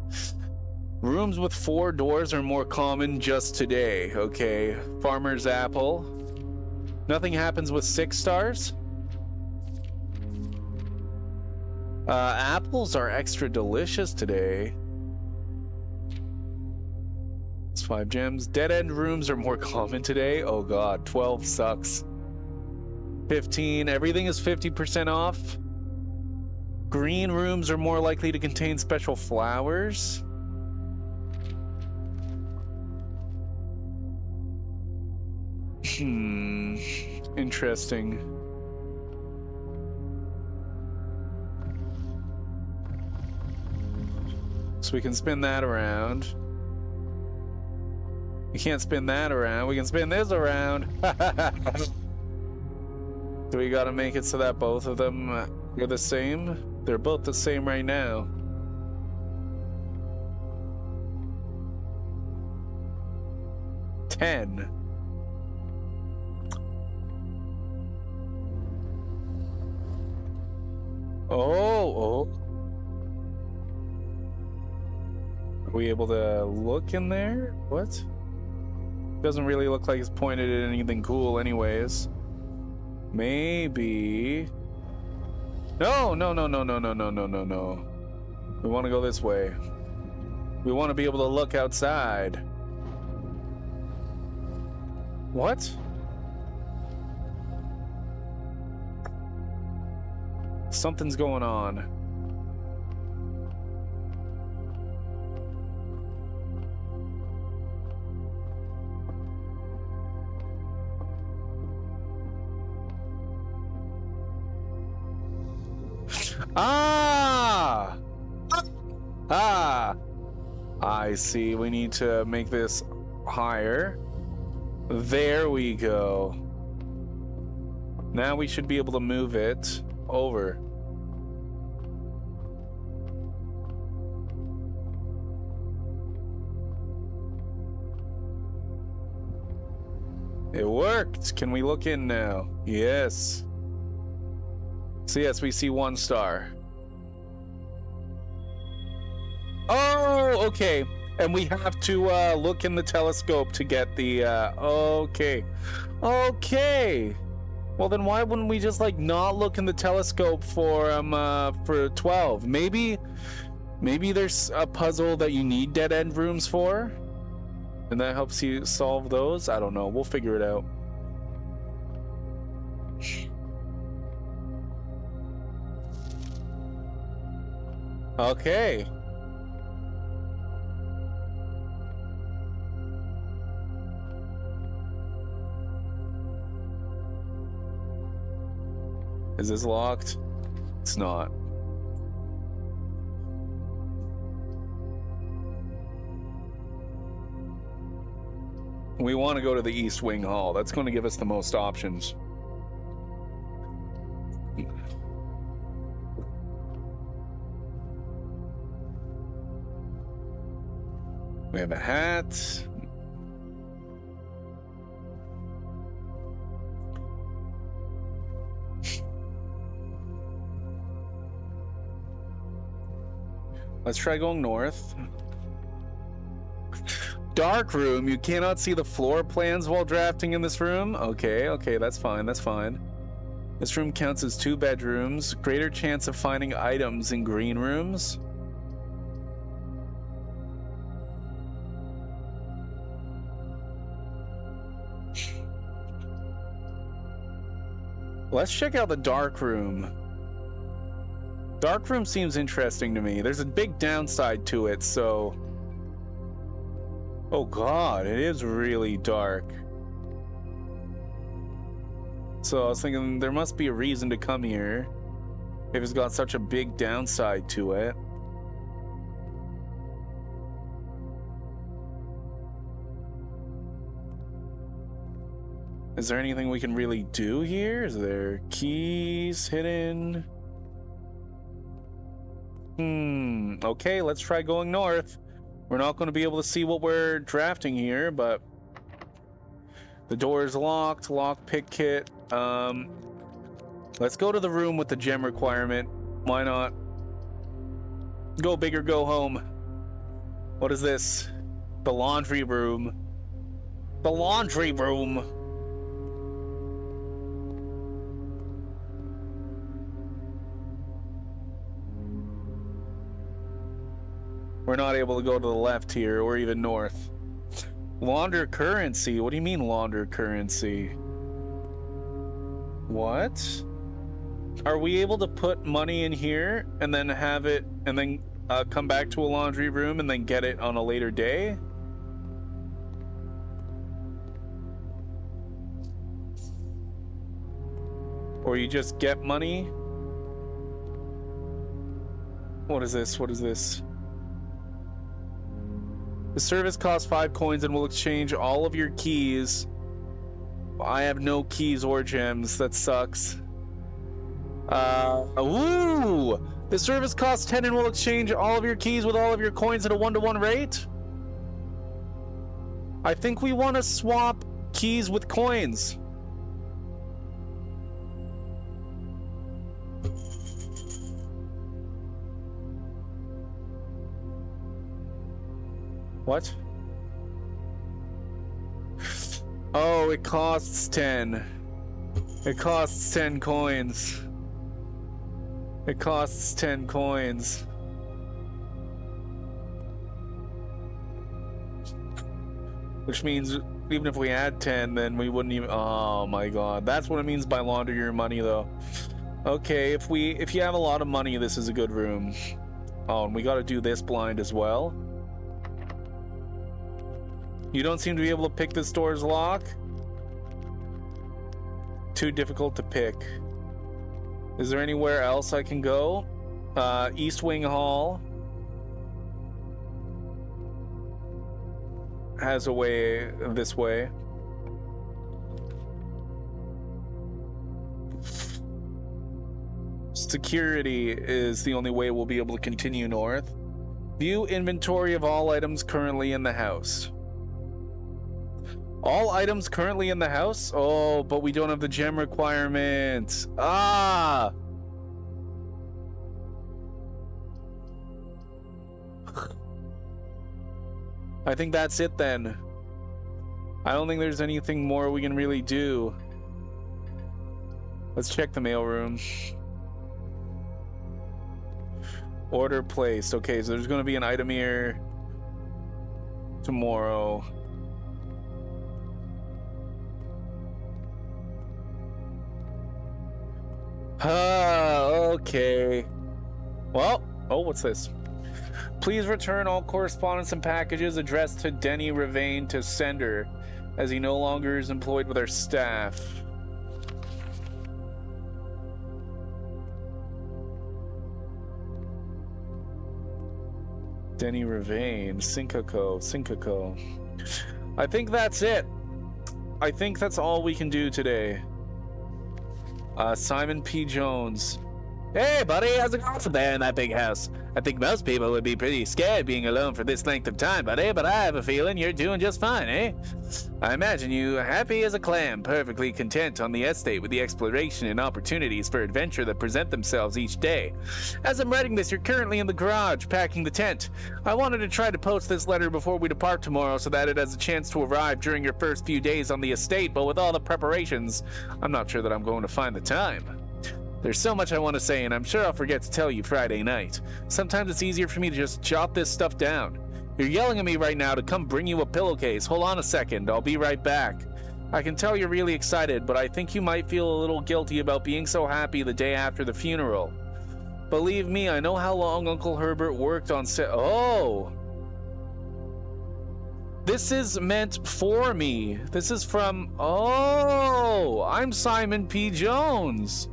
Speaker 1: Rooms with 4 doors are more common just today. Okay. Farmer's Apple. Nothing happens with 6 stars. Apples are extra delicious today. It's 5 gems. Dead-end rooms are more common today. Oh god, 12 sucks. 15, everything is 50% off. Green rooms are more likely to contain special flowers. Interesting. So we can spin that around. We can't spin that around. We can spin this around. Do we gotta make it so that both of them are the same? They're both the same right now. $10. Oh. Are we able to look in there? What? Doesn't really look like it's pointed at anything cool anyways. Maybe. No. We want to go this way. We want to be able to look outside. What? Something's going on. I see. We need to make this higher. There we go. Now we should be able to move it over. It worked. Can we look in now? Yes. So yes, we see 1 star. Oh, okay. And we have to look in the telescope to get the okay. Okay. Well then why wouldn't we just like not look in the telescope for 12? Maybe there's a puzzle that you need dead end rooms for? And that helps you solve those? I don't know. We'll figure it out. Okay. Is this locked? It's not. We want to go to the East Wing Hall. That's going to give us the most options. We have a hat. Let's try going north. Dark room. You cannot see the floor plans while drafting in this room. Okay, that's fine. That's fine. This room counts as 2 bedrooms. Greater chance of finding items in green rooms. Let's check out the dark room. Dark room seems interesting to me. There's a big downside to it, so... Oh god, it is really dark. So I was thinking there must be a reason to come here if it's got such a big downside to it. Is there anything we can really do here? Is there keys hidden? Okay, let's try going north. We're not going to be able to see what we're drafting here, but the door is locked. Lock pick kit. Let's go to the room with the gem requirement. Why not? Go big or go home. What is this? The laundry room. The laundry room. We're not able to go to the left here, or even north. Launder currency? What do you mean launder currency? What? Are we able to put money in here and then have it, and then come back to a laundry room and then get it on a later day? Or you just get money? What is this? What is this? The service costs 5 coins and will exchange all of your keys. I have no keys or gems. That sucks. Ooh! The service costs 10 and will exchange all of your keys with all of your coins at a 1-to-1 rate? I think we want to swap keys with coins. What? Oh, it costs 10. It costs 10 coins. It costs 10 coins. Which means even if we had 10, then we wouldn't even... Oh my god. That's what it means by launder your money, though. Okay, if you have a lot of money, this is a good room. Oh, and we gotta do this blind as well. You don't seem to be able to pick this door's lock? Too difficult to pick. Is there anywhere else I can go? East Wing Hall has a way this way. Security is the only way we'll be able to continue north. View inventory of all items currently in the house. All items currently in the house? Oh, but we don't have the gem requirement. Ah! I think that's it then. I don't think there's anything more we can really do. Let's check the mailroom. Order placed. Okay, so there's going to be an item here tomorrow. Okay. Well, oh, what's this? Please return all correspondence and packages addressed to Denny Ravane to sender, as he no longer is employed with our staff. Denny Ravane, Syncako. I think that's it. I think that's all we can do today. Simon P. Jones. Hey, buddy, how's it going there in that big house? I think most people would be pretty scared being alone for this length of time, buddy, but I have a feeling you're doing just fine, eh? I imagine you happy as a clam, perfectly content on the estate with the exploration and opportunities for adventure that present themselves each day. As I'm writing this, you're currently in the garage, packing the tent. I wanted to try to post this letter before we depart tomorrow so that it has a chance to arrive during your first few days on the estate, but with all the preparations, I'm not sure that I'm going to find the time. There's so much I want to say, and I'm sure I'll forget to tell you Friday night. Sometimes it's easier for me to just jot this stuff down. You're yelling at me right now to come bring you a pillowcase. Hold on a second, I'll be right back. I can tell you're really excited, but I think you might feel a little guilty about being so happy the day after the funeral. Believe me, I know how long Uncle Herbert worked on Oh! This is meant for me. This is from... Oh! I'm Simon P. Jones.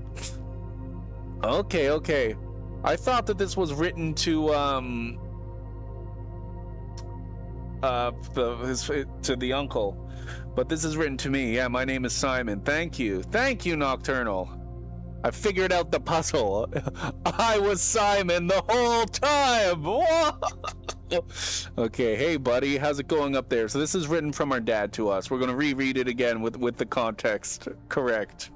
Speaker 1: Okay. I thought that this was written to to the uncle, but this is written to me. Yeah, my name is Simon. Thank you, Nocturnal. I figured out the puzzle. I was Simon the whole time. Okay, hey buddy, how's it going up there? So this is written from our dad to us. We're gonna reread it again with the context correct.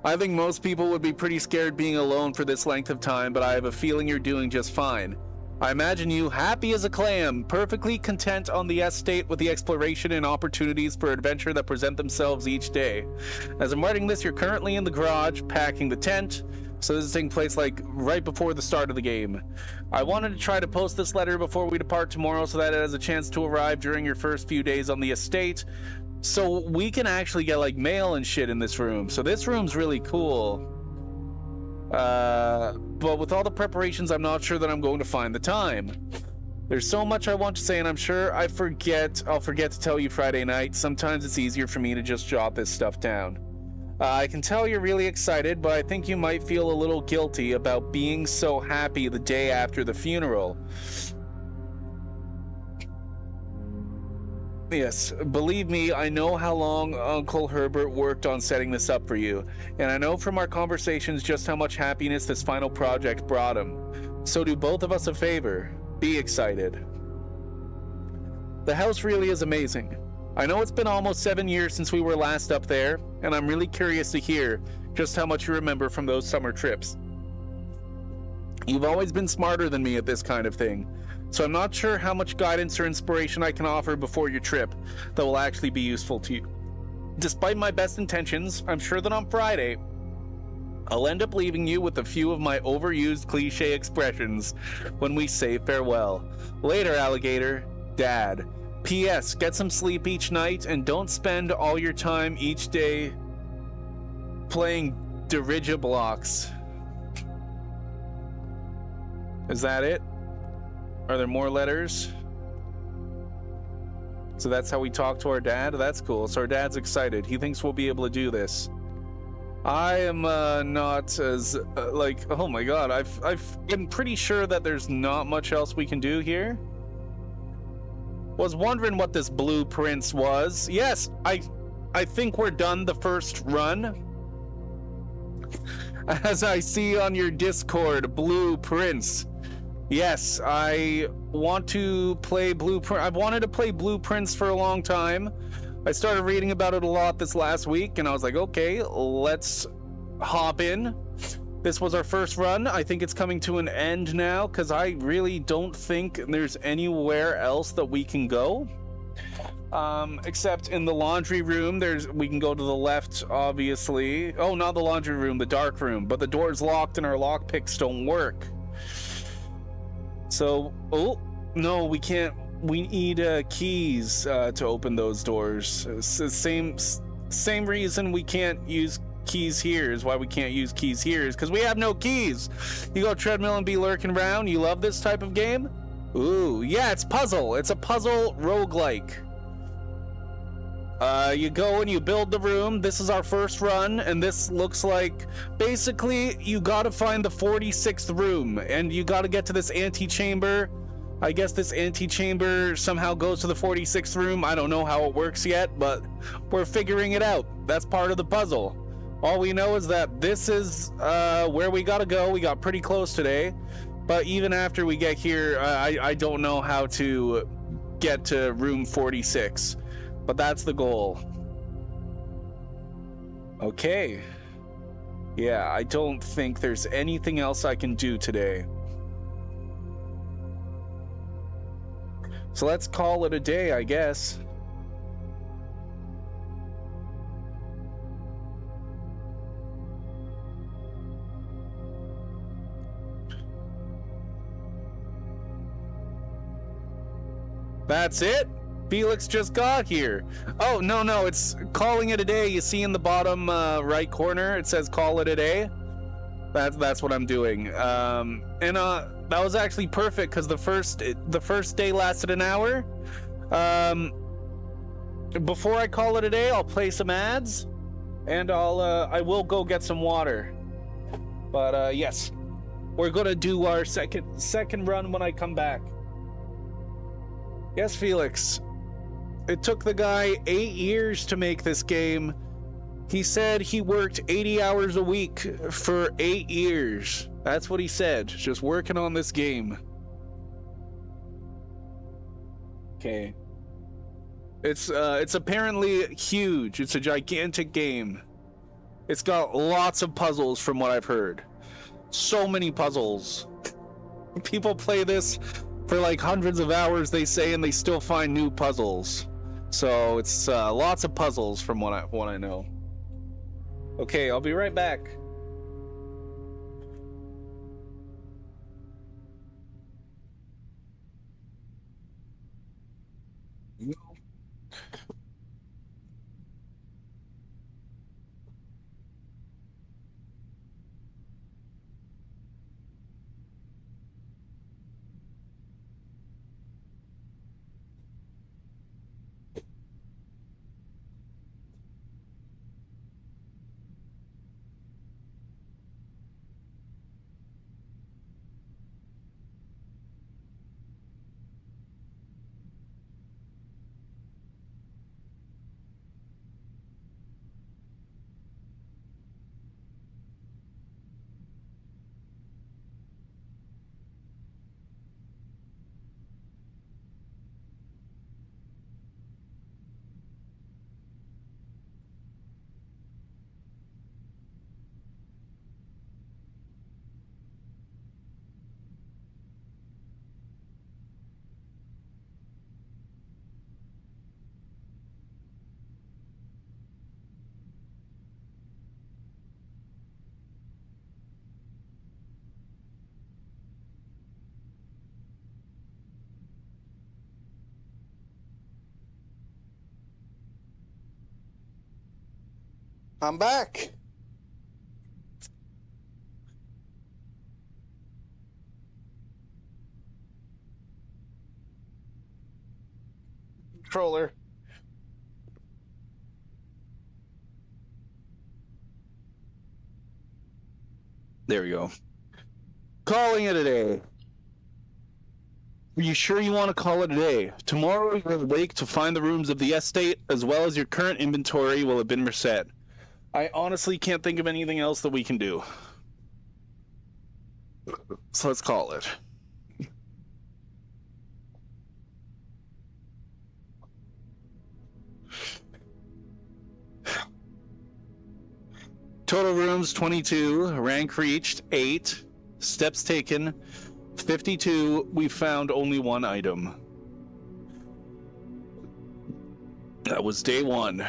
Speaker 1: I think most people would be pretty scared being alone for this length of time, but I have a feeling you're doing just fine. I imagine you happy as a clam, perfectly content on the estate with the exploration and opportunities for adventure that present themselves each day. As I'm writing this, you're currently in the garage, packing the tent, so this is taking place like right before the start of the game. I wanted to try to post this letter before we depart tomorrow so that it has a chance to arrive during your first few days on the estate. So we can actually get like mail and shit in this room. So this room's really cool. But with all the preparations, I'm not sure that I'm going to find the time. There's so much I want to say, and I'm sure I'll forget to tell you Friday night. Sometimes it's easier for me to just jot this stuff down. I can tell you're really excited, but I think you might feel a little guilty about being so happy the day after the funeral. Yes, believe me, I know how long Uncle Herbert worked on setting this up for you, and I know from our conversations just how much happiness this final project brought him. So do both of us a favor. Be excited. The house really is amazing. I know it's been almost 7 years since we were last up there, and I'm really curious to hear just how much you remember from those summer trips. You've always been smarter than me at this kind of thing, so I'm not sure how much guidance or inspiration I can offer before your trip that will actually be useful to you. Despite my best intentions, I'm sure that on Friday, I'll end up leaving you with a few of my overused cliche expressions when we say farewell. Later, alligator. Dad. P.S. Get some sleep each night and don't spend all your time each day playing dirigiblocks. Is that it? Are there more letters? So that's how we talk to our dad? That's cool. So our dad's excited. He thinks we'll be able to do this. I am not as, oh my god, I've been pretty sure that there's not much else we can do here. Was wondering what this blueprints was. Yes, I think we're done the first run. As I see on your Discord, blueprints. Yes, I want to play Blueprint. I've wanted to play Blueprints for a long time. I started reading about it a lot this last week, and I was like, okay, let's hop in. This was our first run. I think it's coming to an end now, because I really don't think there's anywhere else that we can go. Except in the laundry room, we can go to the left, obviously. Oh, not the laundry room, the dark room. But the door's locked and our lockpicks don't work. So, oh, no, we can't. We need keys to open those doors. Same reason we can't use keys here is why we can't use keys here is because we have no keys. You go treadmill and be lurking around. You love this type of game? Ooh, yeah, it's puzzle. It's a puzzle roguelike. You go and you build the room. This is our first run, and this looks like basically you gotta find the 46th room, and you gotta get to this antechamber. I guess this antechamber somehow goes to the 46th room. I don't know how it works yet, but we're figuring it out. That's part of the puzzle. All we know is that this is where we gotta go. We got pretty close today, but even after we get here, I don't know how to get to room 46. But that's the goal. Okay. Yeah, I don't think there's anything else I can do today. So let's call it a day, I guess. That's it? Felix just got here. Oh, no, it's calling it a day. You see in the bottom right corner, it says call it a day. That's what I'm doing. That was actually perfect because the first day lasted an hour. Before I call it a day, I'll play some ads, and I will go get some water. But yes, we're gonna do our second run when I come back. Yes, Felix. It took the guy 8 years to make this game. He said he worked 80 hours a week for 8 years. That's what he said, just working on this game. Okay. It's apparently huge. It's a gigantic game. It's got lots of puzzles from what I've heard. So many puzzles. People play this for like hundreds of hours, they say, and they still find new puzzles. So it's lots of puzzles from what I know. Okay, I'll be right back. I'm back. Controller. There we go. Calling it a day. Are you sure you want to call it a day? Tomorrow you're awake to find the rooms of the estate as well as your current inventory will have been reset. I honestly can't think of anything else that we can do. So let's call it. Total rooms 22, rank reached 8, steps taken 52. We found only one item. That was day 1.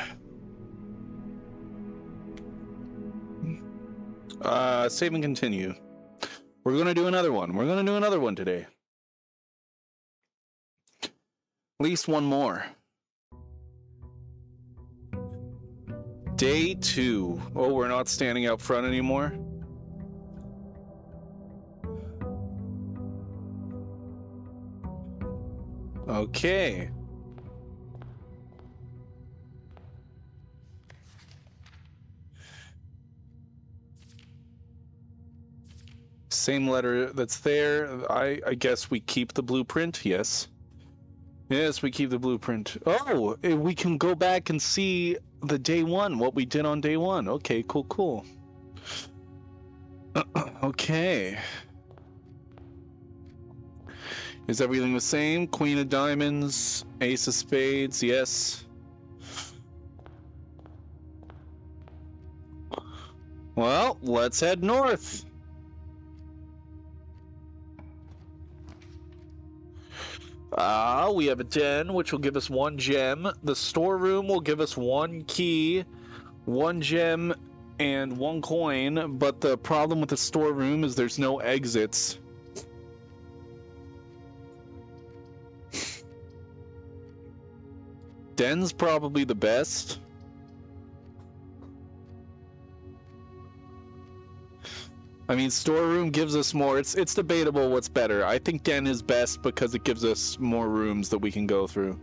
Speaker 1: Save and continue. We're gonna do another one. We're gonna do another one today. At least one more. Day 2. Oh, we're not standing out front anymore? Okay. Same letter that's there. I guess we keep the blueprint. Yes. Yes, we keep the blueprint. Oh, we can go back and see the day 1, what we did on day 1. Okay, cool. Okay. Is everything the same? Queen of diamonds, ace of spades, yes. Well, let's head north. We have a den, which will give us 1 gem. The storeroom will give us 1 key, 1 gem, and 1 coin. But the problem with the storeroom is there's no exits. Den's probably the best. I mean, storeroom gives us more. It's debatable what's better. I think den is best because it gives us more rooms that we can go through.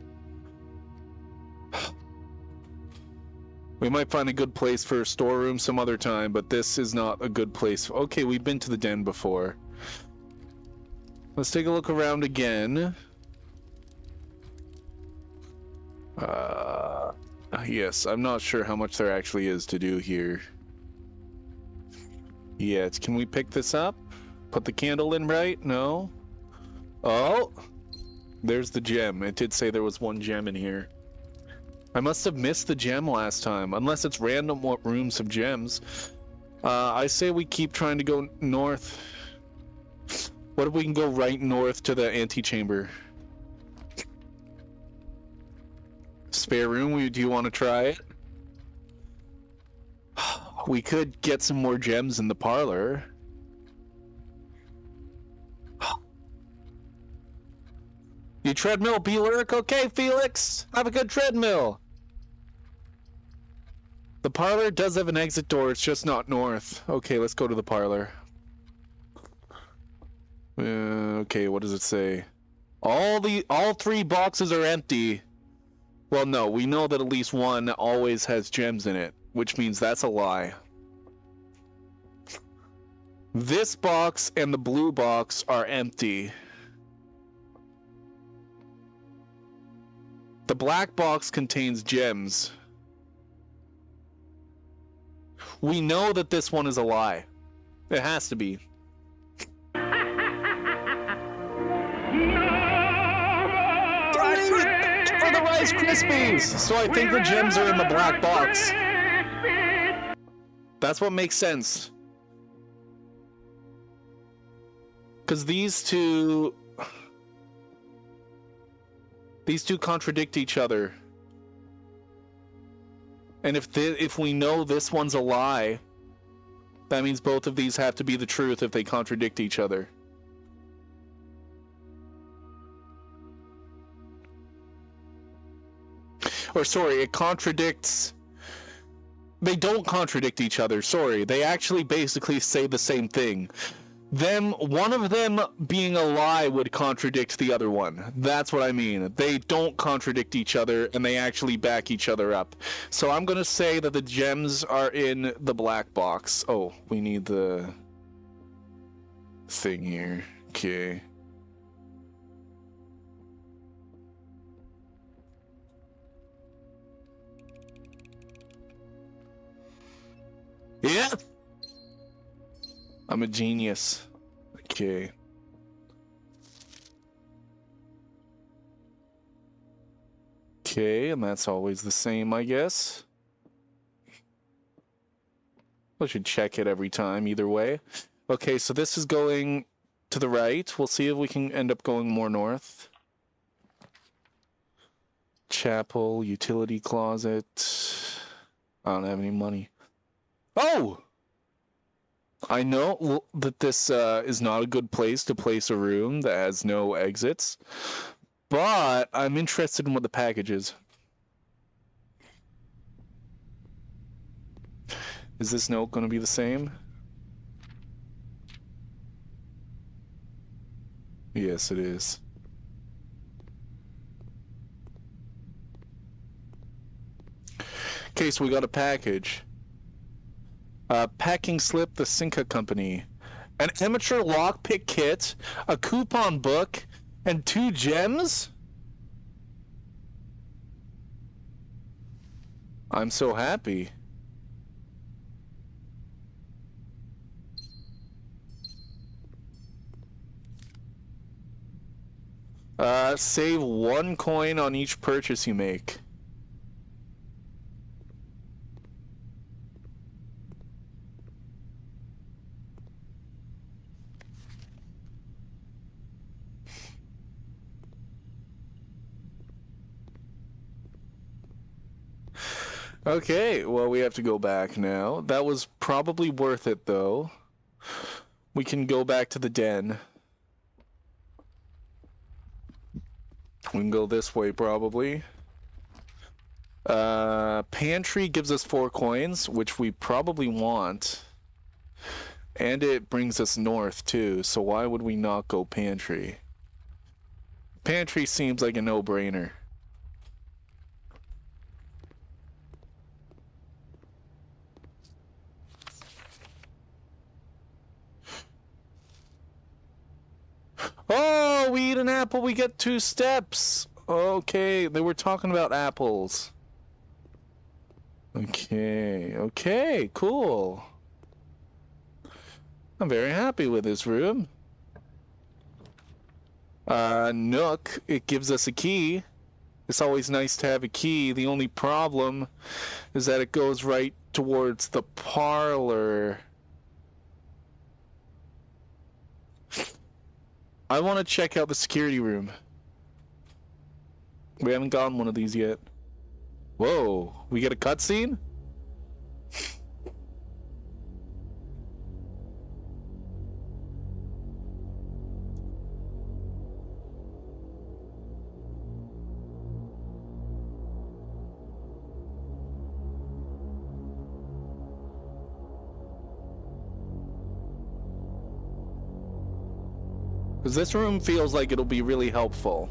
Speaker 1: We might find a good place for a storeroom some other time, but this is not a good place. Okay, we've been to the den before. Let's take a look around again. Yes, I'm not sure how much there actually is to do here. Yeah, can we pick this up? Put the candle in right? No? Oh! There's the gem. It did say there was 1 gem in here. I must have missed the gem last time, unless it's random what rooms have gems. I say we keep trying to go north. What if we can go right north to the antechamber? Spare room, do you want to try it? We could get some more gems in the parlor. You treadmill, B-Lurk? Okay, Felix! Have a good treadmill! The parlor does have an exit door, it's just not north. Okay, let's go to the parlor. Okay, what does it say? All 3 boxes are empty. Well, no, we know that at least 1 always has gems in it, which means that's a lie. This box and the blue box are empty. The black box contains gems. We know that this one is a lie. It has to be. For the Rice Krispies! So I think the gems are in the black box. That's what makes sense. Because these two contradict each other. And if we know this one's a lie, that means both of these have to be the truth if they contradict each other. Or sorry, it contradicts... They don't contradict each other, sorry. They actually basically say the same thing. One of them being a lie would contradict the other one. That's what I mean. They don't contradict each other, and they actually back each other up. So I'm gonna say that the gems are in the black box. Oh, we need the thing here. Okay. Yeah! I'm a genius. Okay. Okay, and that's always the same, I guess. We should check it every time, either way. Okay, so this is going to the right. We'll see if we can end up going more north. Chapel, utility closet. I don't have any money. Oh! I know that this is not a good place to place a room that has no exits, but I'm interested in what the package is. Is this note going to be the same? Yes, it is. Okay, so we got a package. Packing slip, the Cinca Company. An amateur lockpick kit, a coupon book, and 2 gems? I'm so happy. Save 1 coin on each purchase you make. Okay, well, we have to go back now. That was probably worth it, though. We can go back to the den. We can go this way, probably. Pantry gives us 4 coins, which we probably want. And it brings us north, too, so why would we not go pantry? Pantry seems like a no-brainer. Oh, we eat an apple, we get 2 steps. Okay, they were talking about apples. Okay, cool. I'm very happy with this room. Nook, it gives us a key. It's always nice to have a key. The only problem is that it goes right towards the parlor. I want to check out the security room. We haven't gotten one of these yet. Whoa, we get a cutscene? Because this room feels like it'll be really helpful.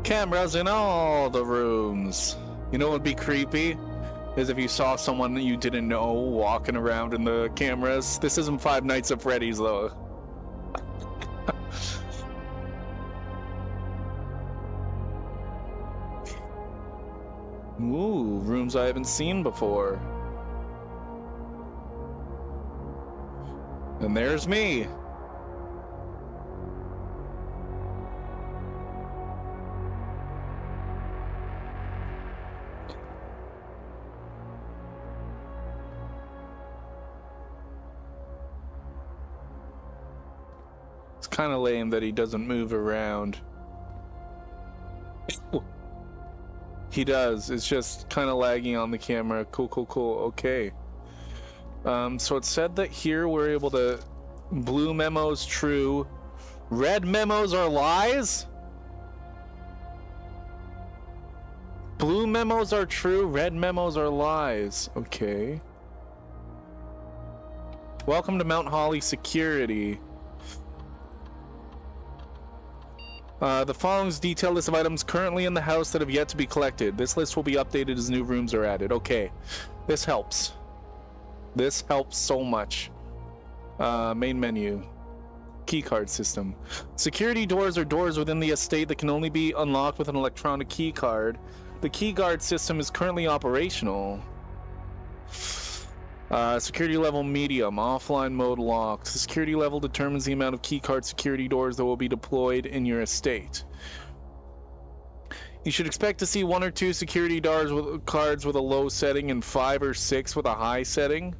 Speaker 1: Cameras in all the rooms. You know what would be creepy? Is if you saw someone that you didn't know walking around in the cameras. This isn't Five Nights at Freddy's, though. Ooh, rooms I haven't seen before. And there's me. Kind of lame that he doesn't move around. He does. It's just kind of lagging on the camera. Cool. Okay. So it said that here we're able to... Blue memos true. Red memos are lies? Blue memos are true. Red memos are lies. Okay. Welcome to Mount Holly Security. The following is a detailed list of items currently in the house that have yet to be collected. This list will be updated as new rooms are added. Okay, this helps. This helps so much. Main menu. Keycard system. Security doors are doors within the estate that can only be unlocked with an electronic keycard. The keyguard system is currently operational. Security level medium, offline mode locked. The security level determines the amount of keycard security doors that will be deployed in your estate. You should expect to see 1 or 2 security cards with a low setting and 5 or 6 with a high setting.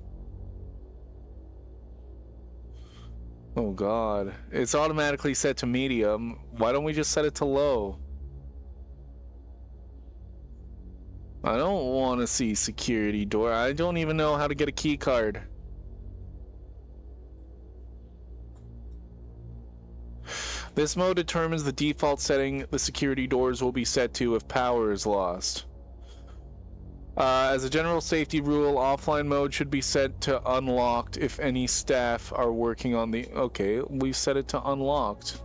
Speaker 1: Oh god. It's automatically set to medium. Why don't we just set it to low? I don't want to see security door. I don't even know how to get a key card. This mode determines the default setting the security doors will be set to if power is lost. As a general safety rule, offline mode should be set to unlocked if any staff are working on the... Okay, we set it to unlocked.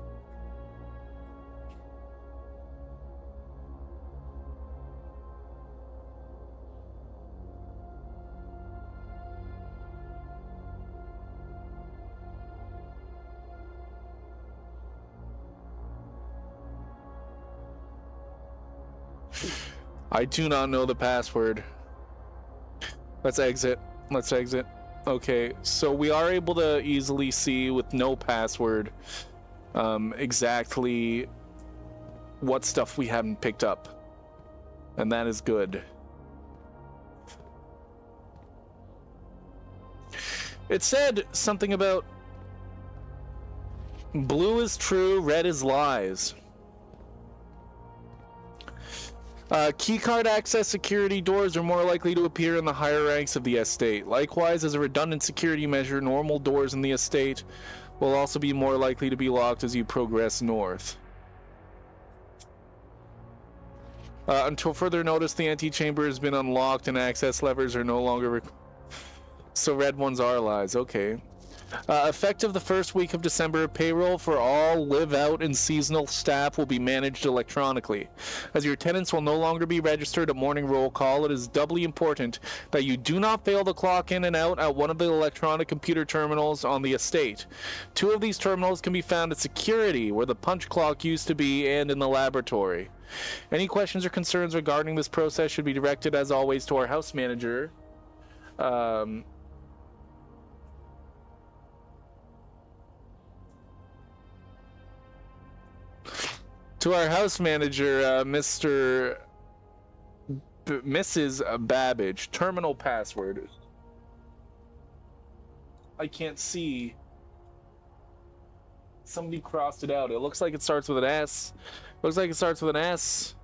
Speaker 1: I do not know the password. Let's exit. Let's exit. Okay, so we are able to easily see with no password exactly what stuff we haven't picked up. And that is good. It said something about blue is true, red is lies. Keycard access security doors are more likely to appear in the higher ranks of the estate. Likewise, as a redundant security measure, normal doors in the estate will also be more likely to be locked as you progress north. Until further notice, the antechamber has been unlocked and access levers are no longer so red ones are lies. Okay. Effective the first week of December, payroll for all live-out and seasonal staff will be managed electronically. As your tenants will no longer be registered at morning roll call, it is doubly important that you do not fail to clock in and out at one of the electronic computer terminals on the estate. 2 of these terminals can be found at security, where the punch clock used to be, and in the laboratory. Any questions or concerns regarding this process should be directed, as always, to our house manager. To our house manager, Mrs. Babbage. Terminal password. I can't see. Somebody crossed it out. It looks like it starts with an S. Looks like it starts with an S.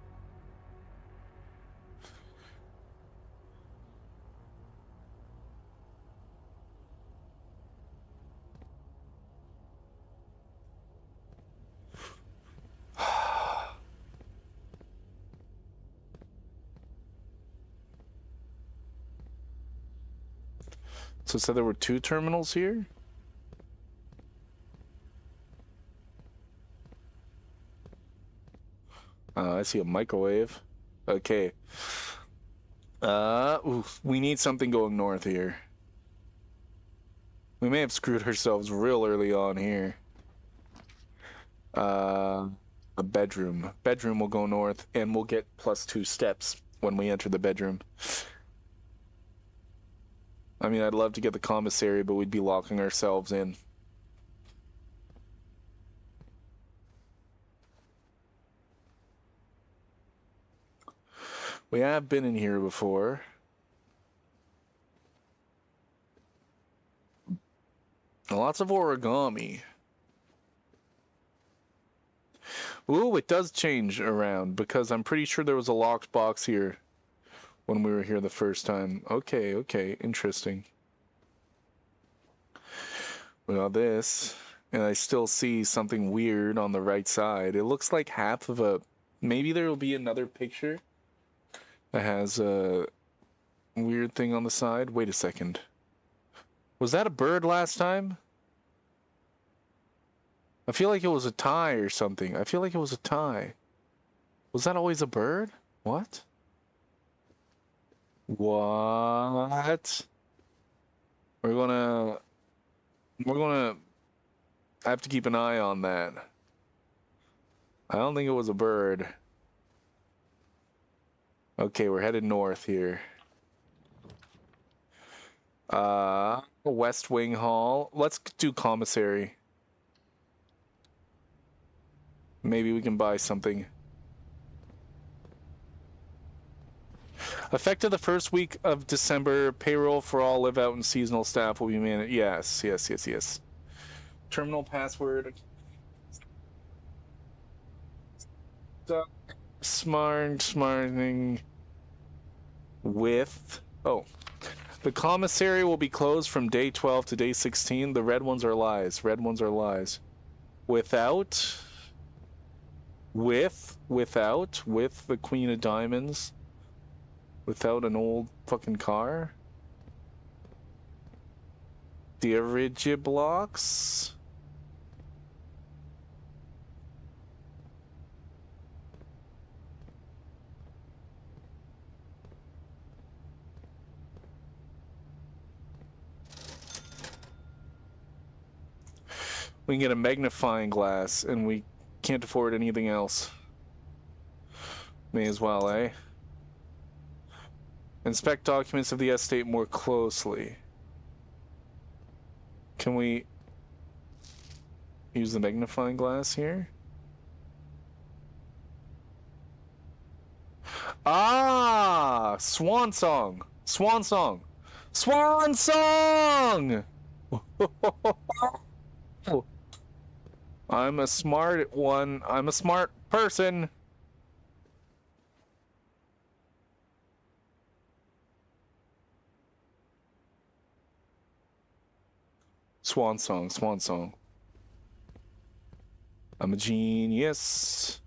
Speaker 1: So it said there were 2 terminals here? I see a microwave. Okay. We need something going north here. We may have screwed ourselves real early on here. A bedroom. Bedroom will go north, and we'll get +2 steps when we enter the bedroom. I mean, I'd love to get the commissary, but we'd be locking ourselves in. We have been in here before. Lots of origami. Ooh, it does change around, because I'm pretty sure there was a locked box here when we were here the first time. Okay, okay, interesting. We got this, and I still see something weird on the right side. It looks like half of a... Maybe there will be another picture that has a weird thing on the side. Wait a second. Was that a bird last time? I feel like it was a tie or something. I feel like it was a tie. Was that always a bird? What? What? We're gonna have to keep an eye on that. I don't think it was a bird. Okay, we're headed north here. West Wing Hall. Let's do commissary. Maybe we can buy something. Effective the first week of December, payroll for all live-out and seasonal staff will be managed. Yes, yes, yes, yes. Terminal password. Smarting with. Oh. The commissary will be closed from day 12 to day 16. The red ones are lies. Red ones are lies. Without the Queen of Diamonds. Without an old fucking car. Dirigiblocks. We can get a magnifying glass, and we can't afford anything else. May as well, eh? Inspect documents of the estate more closely. Can we use the magnifying glass here? Ah! Swan song! Swan song! Swan song! I'm a smart one. I'm a smart person. Swan song, swan song. I'm a genius.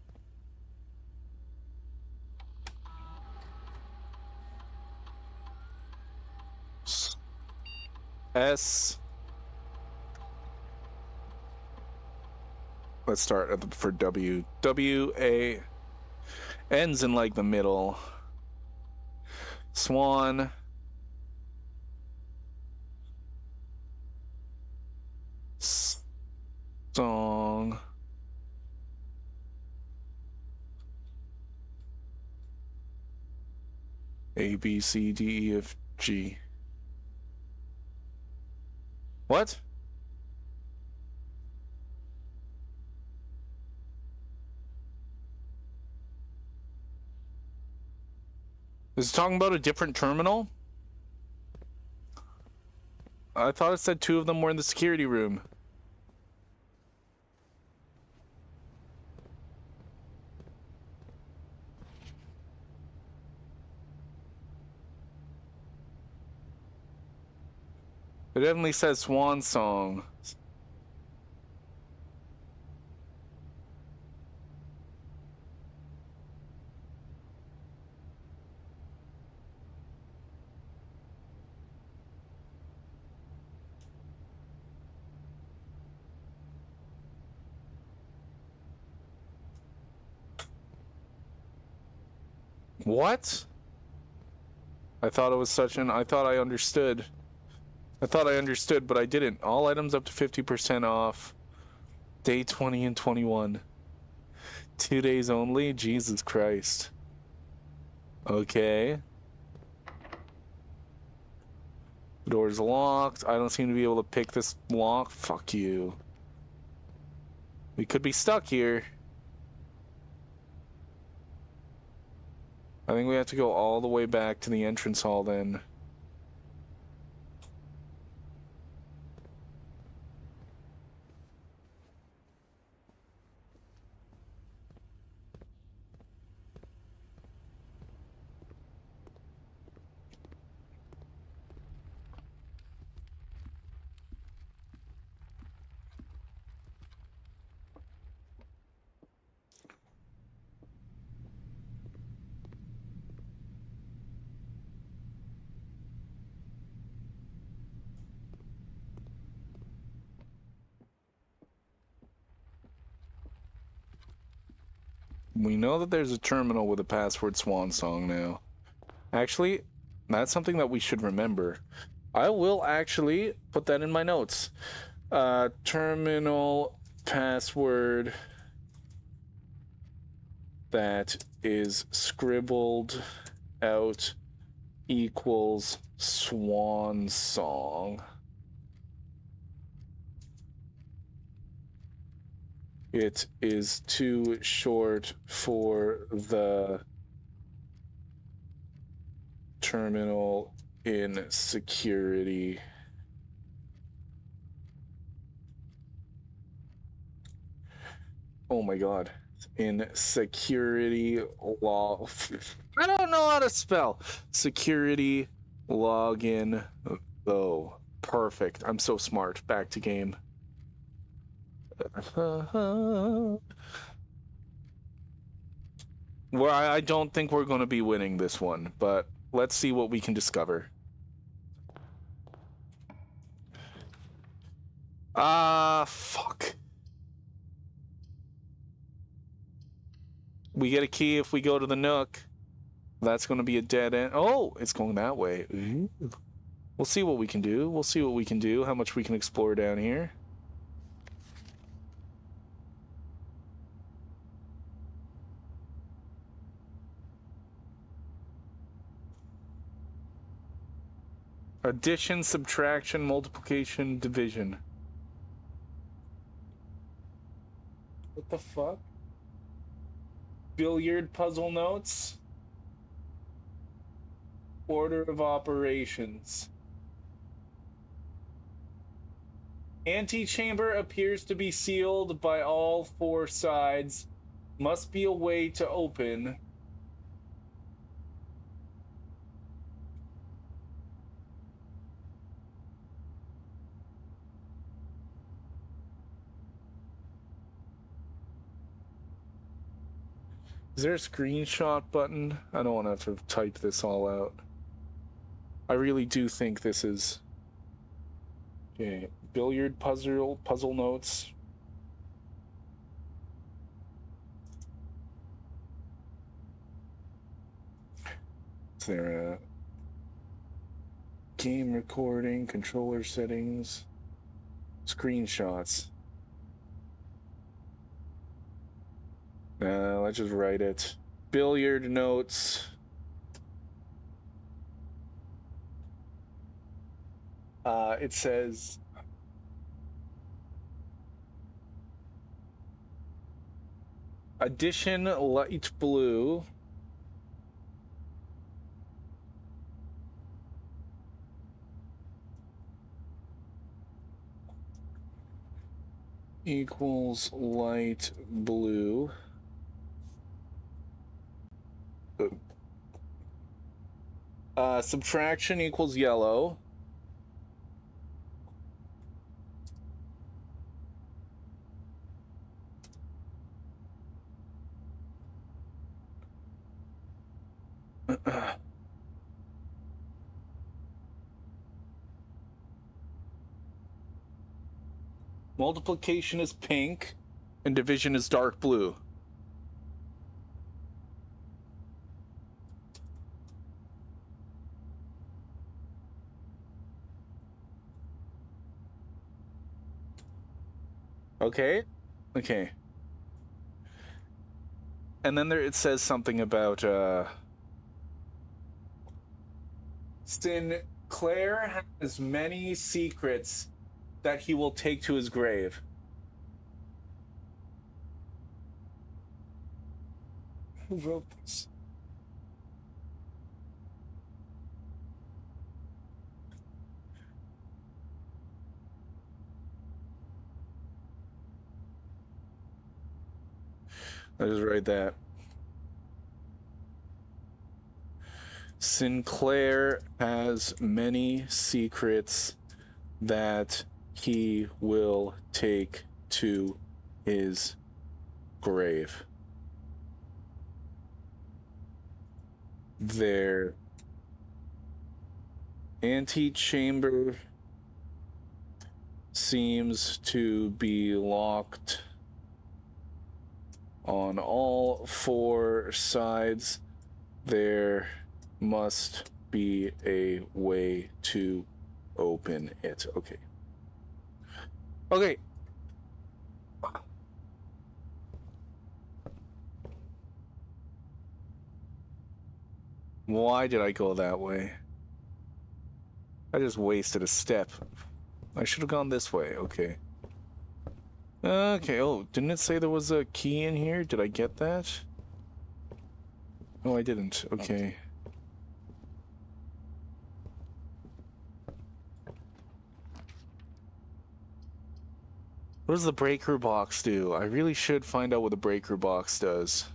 Speaker 1: S. Let's start for W. W-A ends in like the middle. Swan. Song. A, B, C, D, E, F, G. What? Is it talking about a different terminal? I thought it said 2 of them were in the security room. It definitely says Swan Song. What? I thought it was such an... I thought I understood. I thought I understood, but I didn't. All items up to 50% off. Day 20 and 21. 2 days only? Jesus Christ. Okay. The door's locked. I don't seem to be able to pick this lock. Fuck you. We could be stuck here. I think we have to go all the way back to the entrance hall then. We know that there's a terminal with a password Swan Song now. Actually, that's something that we should remember. I will actually put that in my notes. Terminal password that is scribbled out equals swan song. It is too short for the terminal in security. Oh my god. In security law. I don't know how to spell. Security login though. Perfect. I'm so smart. Back to game. Well, I don't think we're going to be winning this one, but let's see what we can discover. Fuck. We get a key if we go to the Nook. That's going to be a dead end. Oh, it's going that way. Ooh. We'll see what we can do. We'll see what we can do, how much we can explore down here. Addition, subtraction, multiplication, division. What the fuck? Billiard puzzle notes? Order of operations. Antechamber appears to be sealed by all four sides. Must be a way to open. Is there a screenshot button? I don't want to have to type this all out. I really do think this is... Okay, billiard puzzle notes. Is there a... Game recording, controller settings, screenshots. Let's just write it. Billiard notes. It says addition light blue. Equals light blue. Subtraction equals yellow. Multiplication is pink, and division is dark blue. Okay. Okay. And then there it says something about Sinclair has many secrets that he will take to his grave. Who wrote this? I'll just write that. Sinclair has many secrets that he will take to his grave. Their antechamber seems to be locked on all four sides. There must be a way to open it. Okay. Okay. Why did I go that way? I just wasted a step. I should have gone this way. Okay. Okay. Oh, didn't it say there was a key in here? Did I get that? No, I didn't. Okay. What does the breaker box do? I really should find out what the breaker box does.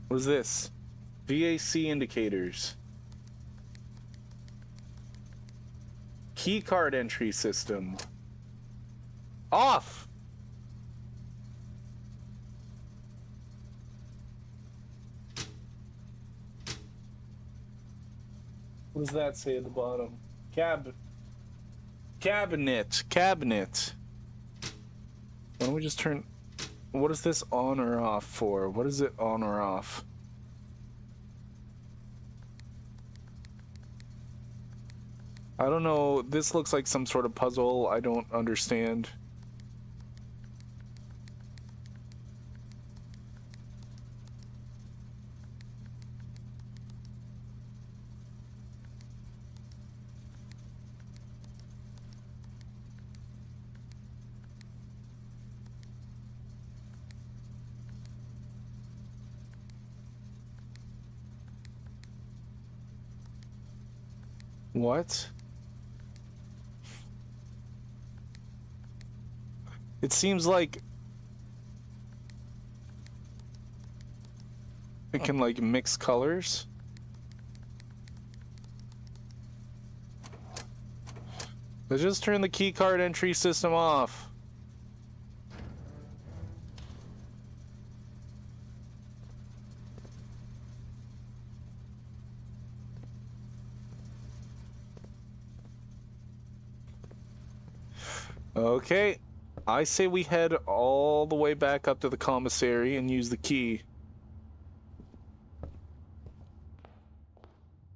Speaker 1: What is this? VAC indicators. Keycard entry system. Off! What does that say at the bottom? Cabinet. Cabinet. Why don't we just turn... What is this on or off for? What is it on or off? I don't know. This looks like some sort of puzzle. I don't understand. What? It seems like it can like mix colors. Let's just turn the keycard entry system off. Okay, I say we head all the way back up to the commissary and use the key.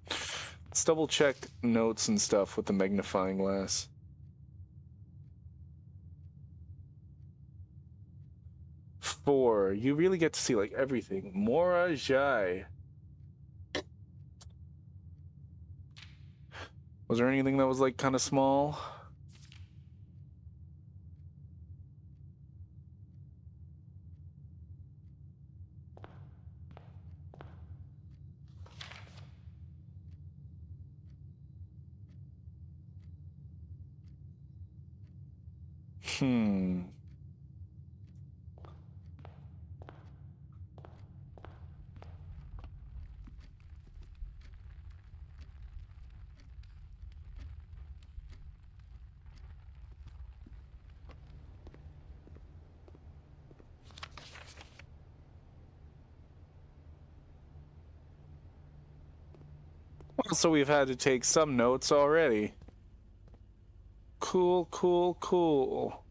Speaker 1: Let's double check notes and stuff with the magnifying glass. Four, you really get to see like everything. Mora Jai. Was there anything that was like kind of small? Hmm. So we've had to take some notes already. Cool, cool, cool.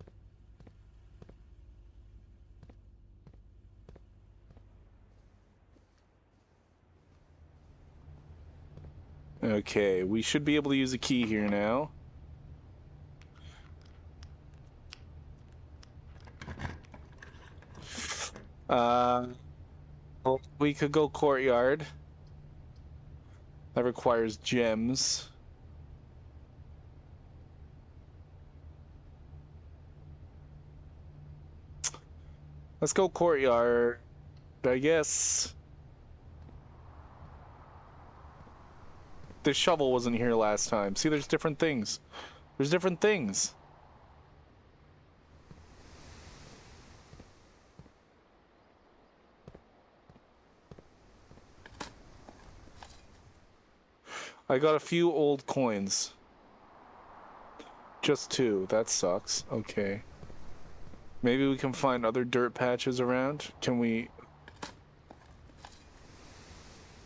Speaker 1: Okay, we should be able to use a key here now. We could go courtyard. That requires gems. Let's go courtyard, I guess. This shovel wasn't here last time. See, there's different things. There's different things. I got a few old coins. Just two. That sucks. Okay. Maybe we can find other dirt patches around. Can we...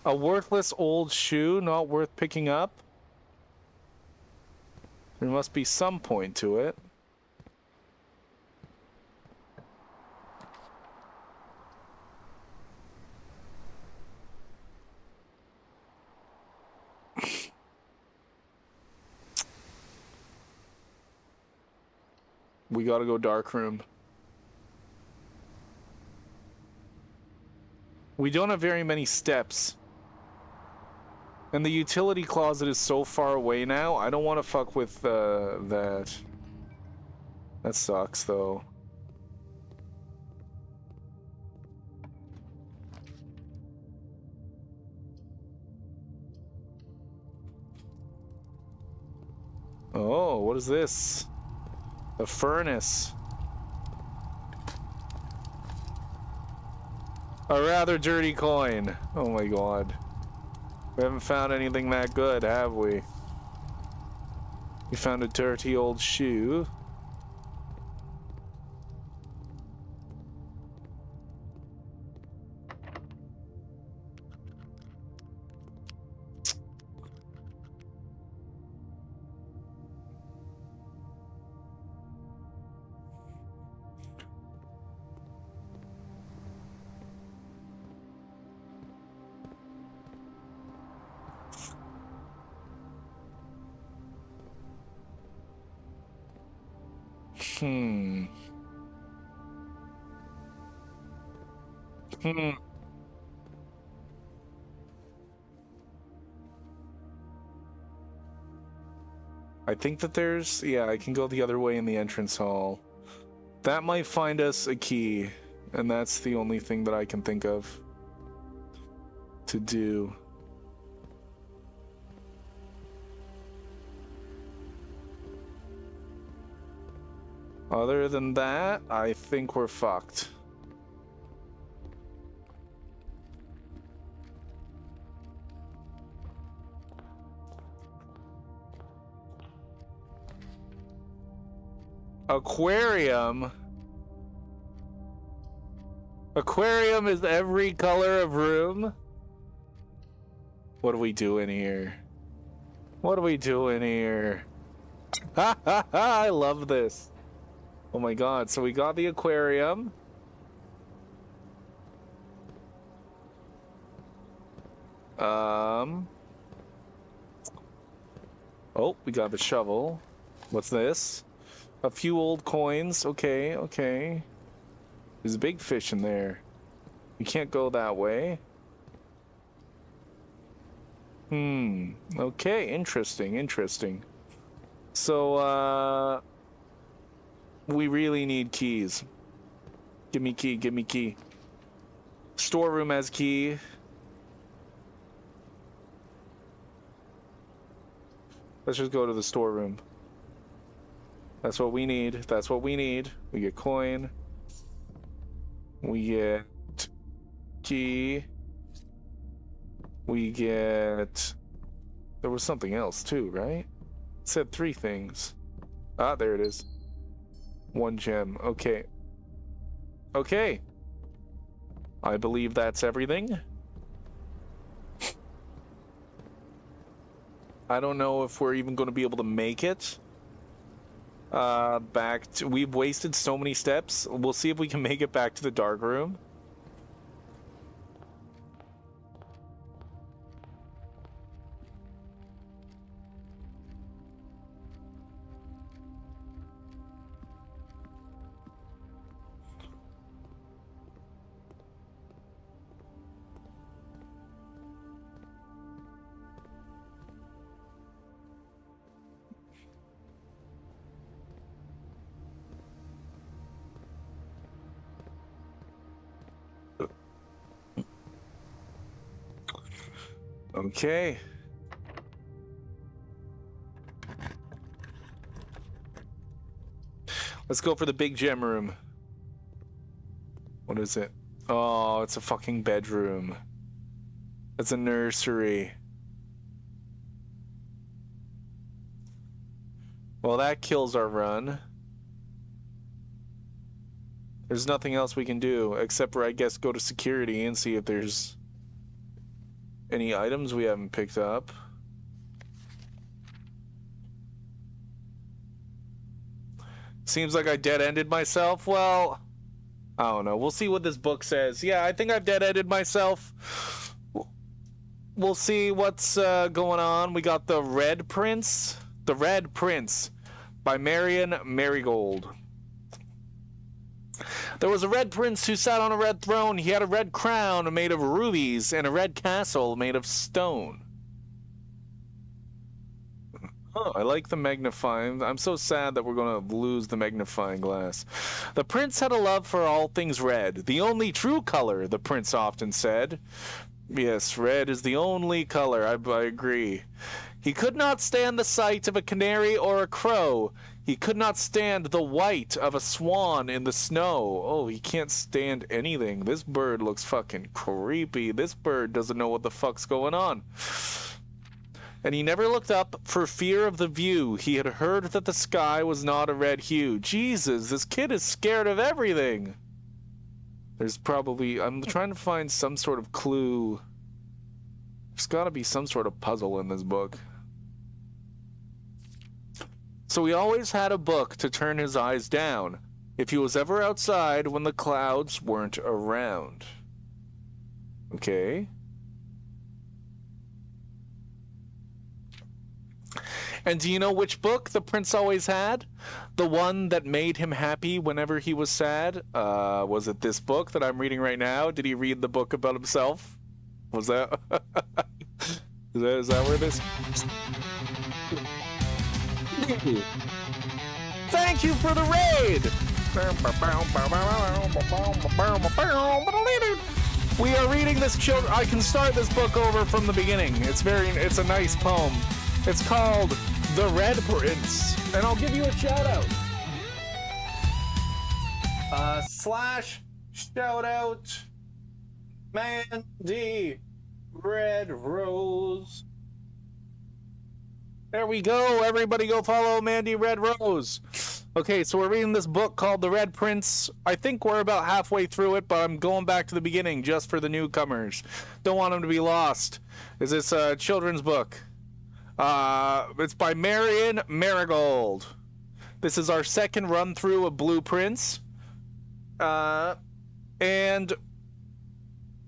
Speaker 1: A worthless old shoe, not worth picking up? There must be some point to it. We gotta go dark room. We don't have very many steps. And the utility closet is so far away now, I don't want to fuck with that. That sucks, though. Oh, what is this? A furnace. A rather dirty coin. Oh my god. We haven't found anything that good, have we? We found a dirty old shoe. Hmm. I think that there's... Yeah, I can go the other way in the entrance hall. That might find us a key, and that's the only thing that I can think of to do. Other than that, I think we're fucked. Aquarium? Aquarium is every color of room? What are we doing here? What are we doing here? Ha ha ha! I love this. Oh my god, so we got the aquarium. Oh, we got the shovel. What's this? A few old coins. Okay, okay. There's a big fish in there. We can't go that way. Okay, interesting, interesting. So, we really need keys. Give me key, give me key. Storeroom has key. Let's just go to the storeroom. That's what we need. That's what we need. We get coin. We get key. We get... There was something else too, right? It said 3 things. Ah, there it is. 1 gem. Okay. Okay. I believe that's everything. I don't know if we're even going to be able to make it. Back to... We've wasted so many steps. We'll see if we can make it back to the dark room. Okay. Let's go for the big gem room. What is it? Oh, it's a fucking bedroom. It's a nursery. Well, that kills our run. There's nothing else we can do except for, I guess, go to security and see if there's any items we haven't picked up. Seems like I dead-ended myself. Well, I don't know. We'll see what this book says. Yeah, I think I've dead-ended myself. We'll see what's going on. We got The Red Prince. The Red Prince by Marion Marigold. There was a red prince who sat on a red throne. He had a red crown made of rubies and a red castle made of stone. Oh, I like the magnifying. I'm so sad that we're going to lose the magnifying glass. The prince had a love for all things red, the only true color, the prince often said. Yes, red is the only color, I agree. He could not stand the sight of a canary or a crow. He could not stand the white of a swan in the snow. Oh, he can't stand anything. This bird looks fucking creepy. This bird doesn't know what the fuck's going on. And he never looked up for fear of the view. He had heard that the sky was not a red hue. Jesus, this kid is scared of everything. There's probably... I'm trying to find some sort of clue. There's got to be some sort of puzzle in this book. So he always had a book to turn his eyes down if he was ever outside when the clouds weren't around. Okay. And do you know which book the prince always had? The one that made him happy whenever he was sad? Was it this book that I'm reading right now? Did he read the book about himself? Was that... is that where this... Thank you for the raid! We are reading this children... I can start this book over from the beginning. It's a nice poem. It's called The Red Prince. And I'll give you a shout out. / shout out Mandy Red Rose. There we go. Everybody go follow Mandy Red Rose. Okay, so we're reading this book called The Red Prince. I think we're about halfway through it, but I'm going back to the beginning just for the newcomers. Don't want them to be lost. Is this a children's book? It's by Marion Marigold. This is our second run through of Blue Prince. And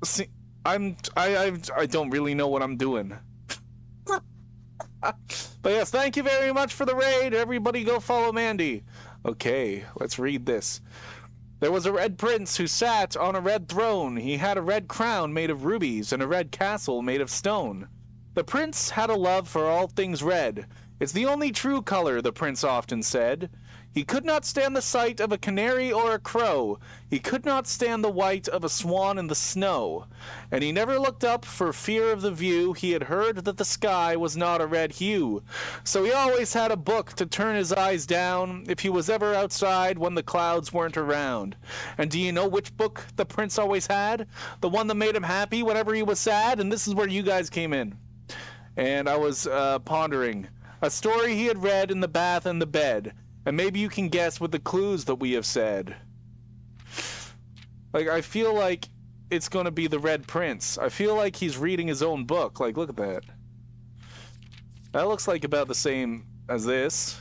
Speaker 1: see, I don't really know what I'm doing. But yes, thank you very much for the raid. Everybody go follow Mandy. Okay, let's read this. There was a red prince who sat on a red throne. He had a red crown made of rubies and a red castle made of stone. The prince had a love for all things red. It's the only true color, the prince often said. He could not stand the sight of a canary or a crow. He could not stand the white of a swan in the snow. And he never looked up for fear of the view. He had heard that the sky was not a red hue. So he always had a book to turn his eyes down if he was ever outside when the clouds weren't around. And do you know which book the prince always had? The one that made him happy whenever he was sad? And this is where you guys came in. And I was pondering. A story he had read in the bath and the bed. And maybe you can guess with the clues that we have said. Like, I feel like it's going to be the Red Prince. I feel like he's reading his own book. Like, look at that. That looks like about the same as this.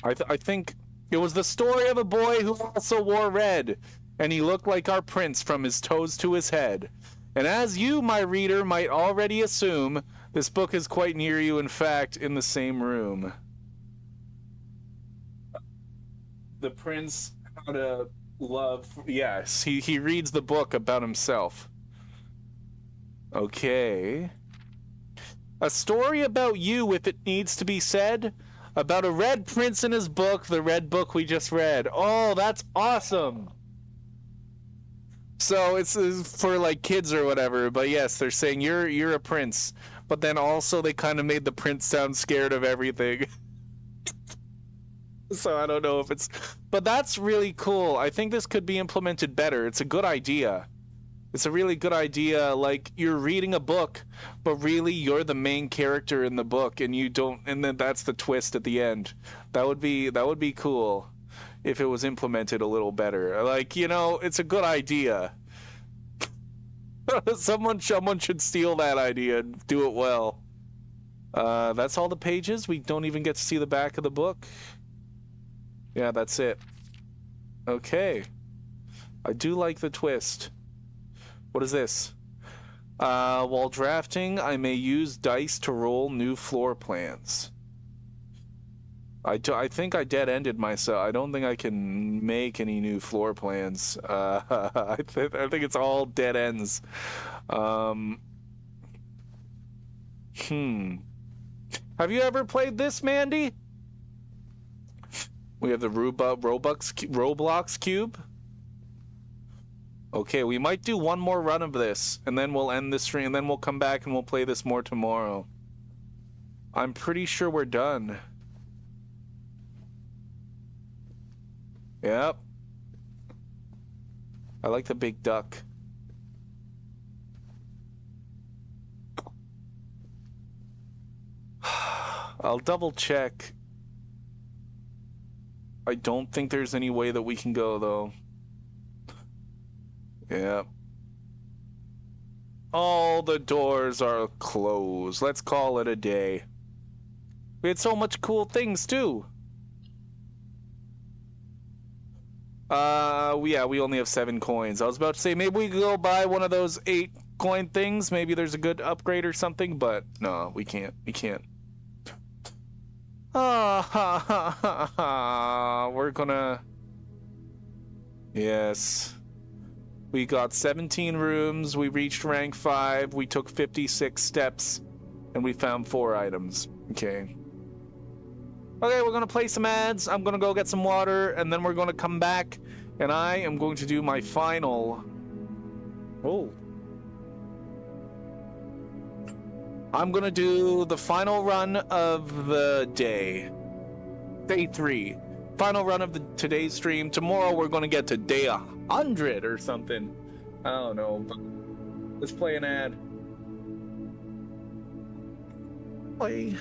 Speaker 1: I think it was the story of a boy who also wore red. And he looked like our prince from his toes to his head. And as you, my reader, might already assume, this book is quite near you, in fact, in the same room. The prince had a love... Yes, he reads the book about himself. Okay. A story about you, if it needs to be said. About a red prince in his book, the red book we just read. Oh, that's awesome! So it's for like kids or whatever, but yes, they're saying you're a prince. But then also they kind of made the prince sound scared of everything. So I don't know if it's... But that's really cool. I think this could be implemented better. It's a good idea. It's a really good idea. Like, you're reading a book, but really you're the main character in the book, and you don't... And then that's the twist at the end. That would be cool if it was implemented a little better. Like, you know, it's a good idea. Someone should steal that idea and do it well. That's all the pages. We don't even get to see the back of the book. Yeah, that's it. Okay. I do like the twist. What is this? While drafting, I may use dice to roll new floor plans. I think I dead-ended myself. I don't think I can make any new floor plans. I think it's all dead ends. Um, Have you ever played this, Mandy? We have the Roblox cube. Okay, we might do one more run of this, and then we'll end this stream, and then we'll come back and we'll play this more tomorrow. I'm pretty sure we're done. Yep. I like the big duck. I'll double check. I don't think there's any way that we can go, though. Yeah. All the doors are closed. Let's call it a day. We had so much cool things, too. Yeah, we only have 7 coins. I was about to say, maybe we could go buy one of those 8 coin things. Maybe there's a good upgrade or something, but no, we can't. We can't. We're gonna... Yes. We got 17 rooms, we reached rank 5, we took 56 steps, and we found 4 items. Okay. Okay, we're gonna play some ads, I'm gonna go get some water, and then we're gonna come back, and I am going to do my final... Oh. I'm gonna do the final run of the day. Day 3. Final run of today's stream. Tomorrow we're gonna get to day 100 or something. I don't know, but let's play an ad. Play.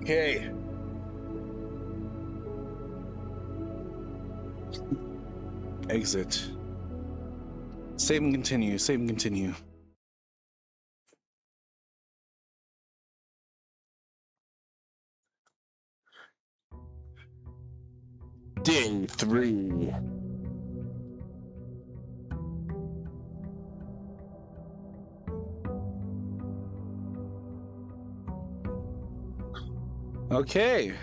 Speaker 1: Okay. Exit. Save and continue, save and continue. Day 3. Okay.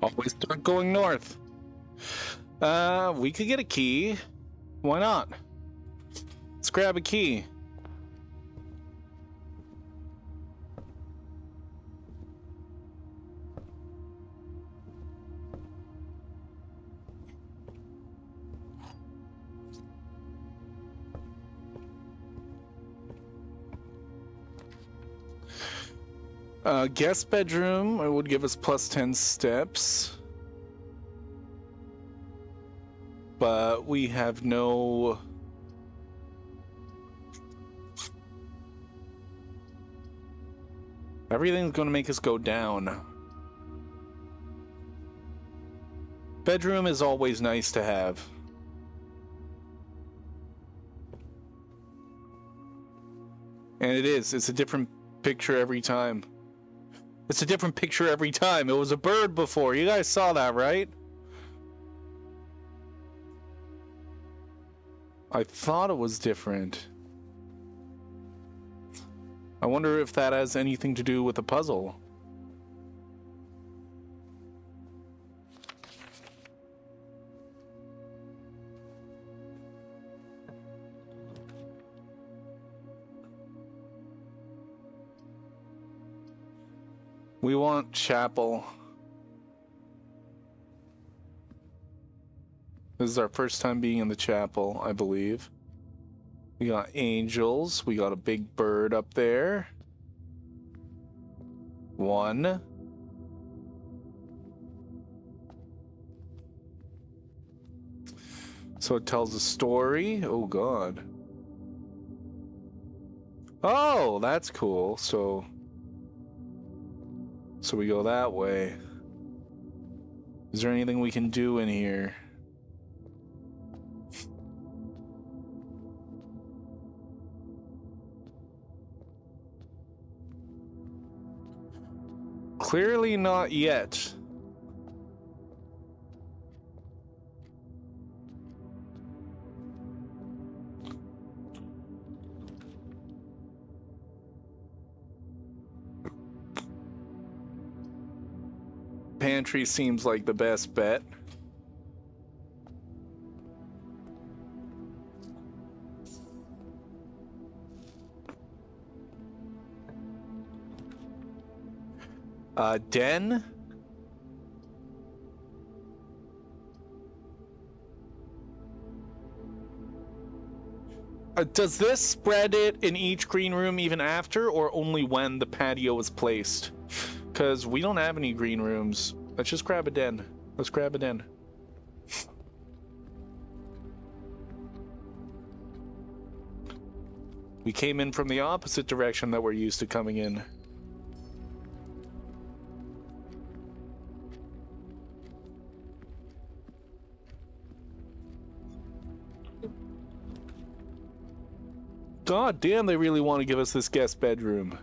Speaker 1: Always start going north. We could get a key. Why not? Let's grab a key. Guest bedroom, it would give us plus 10 steps. But we have no... Everything's gonna make us go down. Bedroom is always nice to have. And it is. It's a different picture every time. It's a different picture every time. It was a bird before. You guys saw that, right? I thought it was different. I wonder if that has anything to do with the puzzle. We want chapel. This is our first time being in the chapel, I believe. We got angels. We got a big bird up there. One. So it tells a story. Oh, God. Oh, that's cool. So we go that way. Is there anything we can do in here? Clearly not yet. Pantry seems like the best bet. Den? Does this spread it in each green room even after, or only when the patio is placed? Because we don't have any green rooms. Let's just grab a den. Let's grab a den. We came in from the opposite direction that we're used to coming in. God damn, they really want to give us this guest bedroom.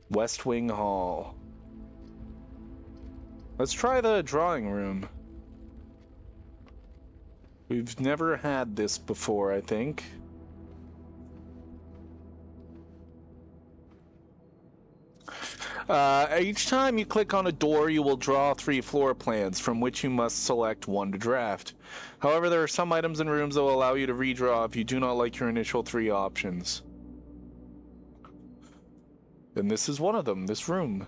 Speaker 1: West Wing Hall. Let's try the drawing room. We've never had this before, I think. Each time you click on a door, you will draw 3 floor plans, from which you must select one to draft. However, there are some items in rooms that will allow you to redraw if you do not like your initial 3 options. And this is one of them, this room.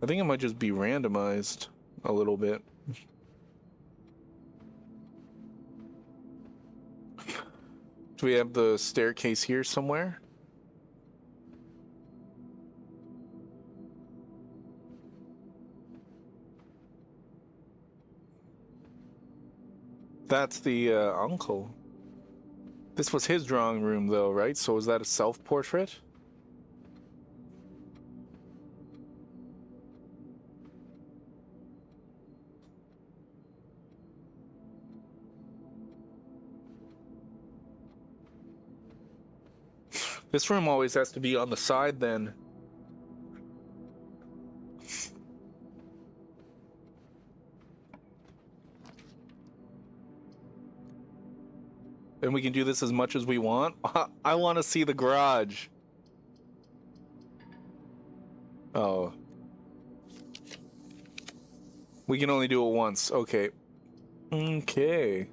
Speaker 1: I think it might just be randomized a little bit. Do we have the staircase here somewhere? That's the uncle. This was his drawing room though, right? So is that a self-portrait? This room always has to be on the side then. And we can do this as much as we want. I want to see the garage. Oh. We can only do it once. Okay. Okay.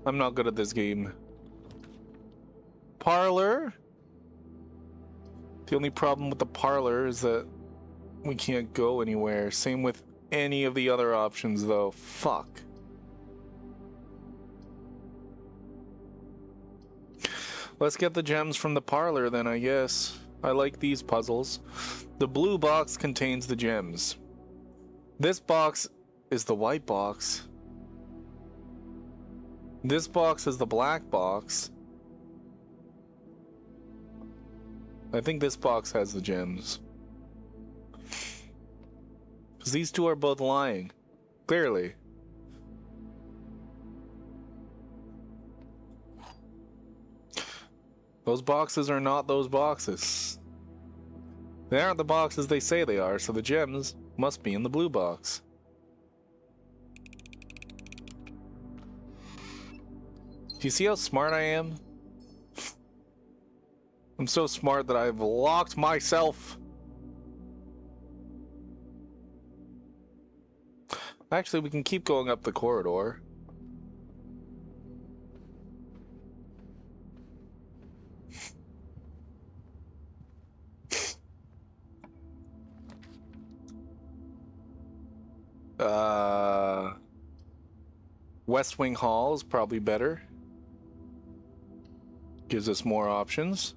Speaker 1: I'm not good at this game. Parlor? The only problem with the parlor is that we can't go anywhere. Same with any of the other options, though. Fuck. Let's get the gems from the parlor then, I guess. I like these puzzles. The blue box contains the gems. This box is the white box. This box is the black box. I think this box has the gems. Because these two are both lying. Clearly. Those boxes are not those boxes. They aren't the boxes they say they are, so the gems must be in the blue box. Do you see how smart I am? I'm so smart that I've locked myself. Actually, we can keep going up the corridor. West Wing Hall is probably better. Gives us more options.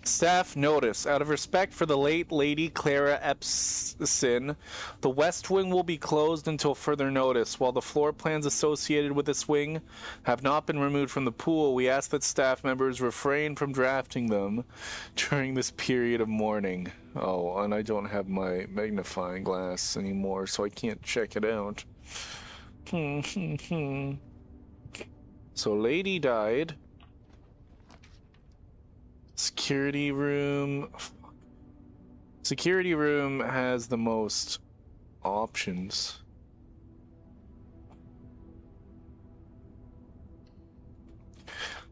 Speaker 1: Staff notice. Out of respect for the late Lady Clara Epson, the West Wing will be closed until further notice. While the floor plans associated with this wing have not been removed from the pool, we ask that staff members refrain from drafting them during this period of mourning. Oh, and I don't have my magnifying glass anymore, so I can't check it out. So, Lady died. Security room. Security room has the most options.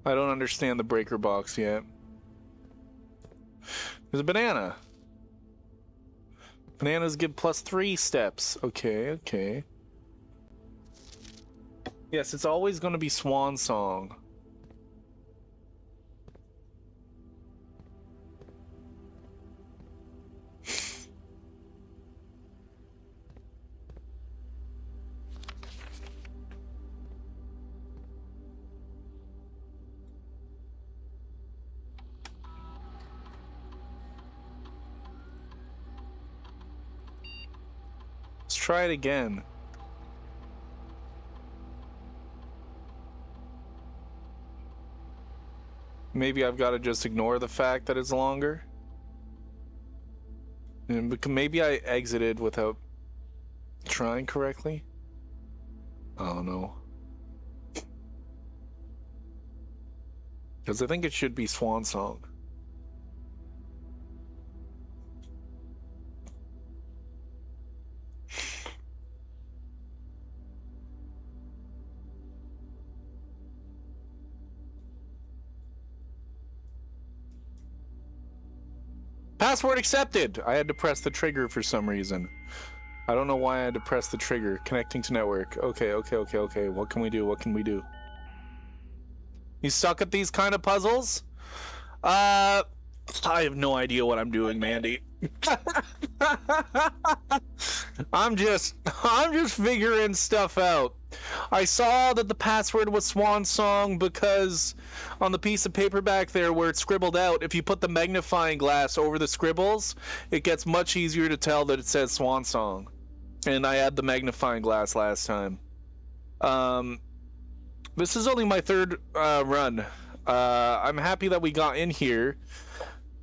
Speaker 1: I don't understand the breaker box yet. There's a banana. Bananas give +3 steps. Okay, okay. Yes, it's always going to be Swan Song. Try it again. Maybe I've got to just ignore the fact that it's longer. And maybe I exited without trying correctly. I don't know. Because I think it should be Swan Song. Password accepted! I had to press the trigger for some reason. I don't know why I had to press the trigger. Connecting to network. Okay. What can we do? What can we do? You suck at these kind of puzzles? I have no idea what I'm doing, Mandy. I'm just figuring stuff out. I saw that the password was Swan Song because on the piece of paper back there where it's scribbled out, if you put the magnifying glass over the scribbles, it gets much easier to tell that it says Swan Song. And I had the magnifying glass last time. This is only my third run. I'm happy that we got in here.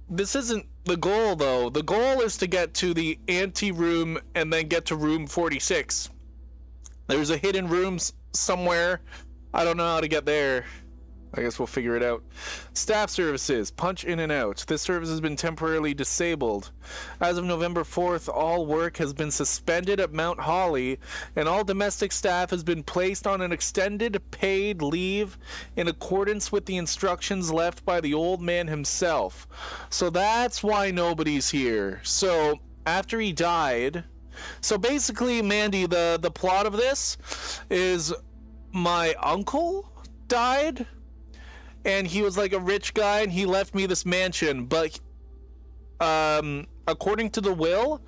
Speaker 1: This isn't the goal, though. The goal is to get to the ante-room and then get to room 46. There's a hidden room somewhere. I don't know how to get there. I guess we'll figure it out. Staff services. Punch in and out. This service has been temporarily disabled. As of November 4th, all work has been suspended at Mount Holly, and all domestic staff has been placed on an extended paid leave in accordance with the instructions left by the old man himself. So that's why nobody's here. So, after he died... So basically, Mandy, the plot of this is my uncle died, and he was like a rich guy, and he left me this mansion, but according to the will,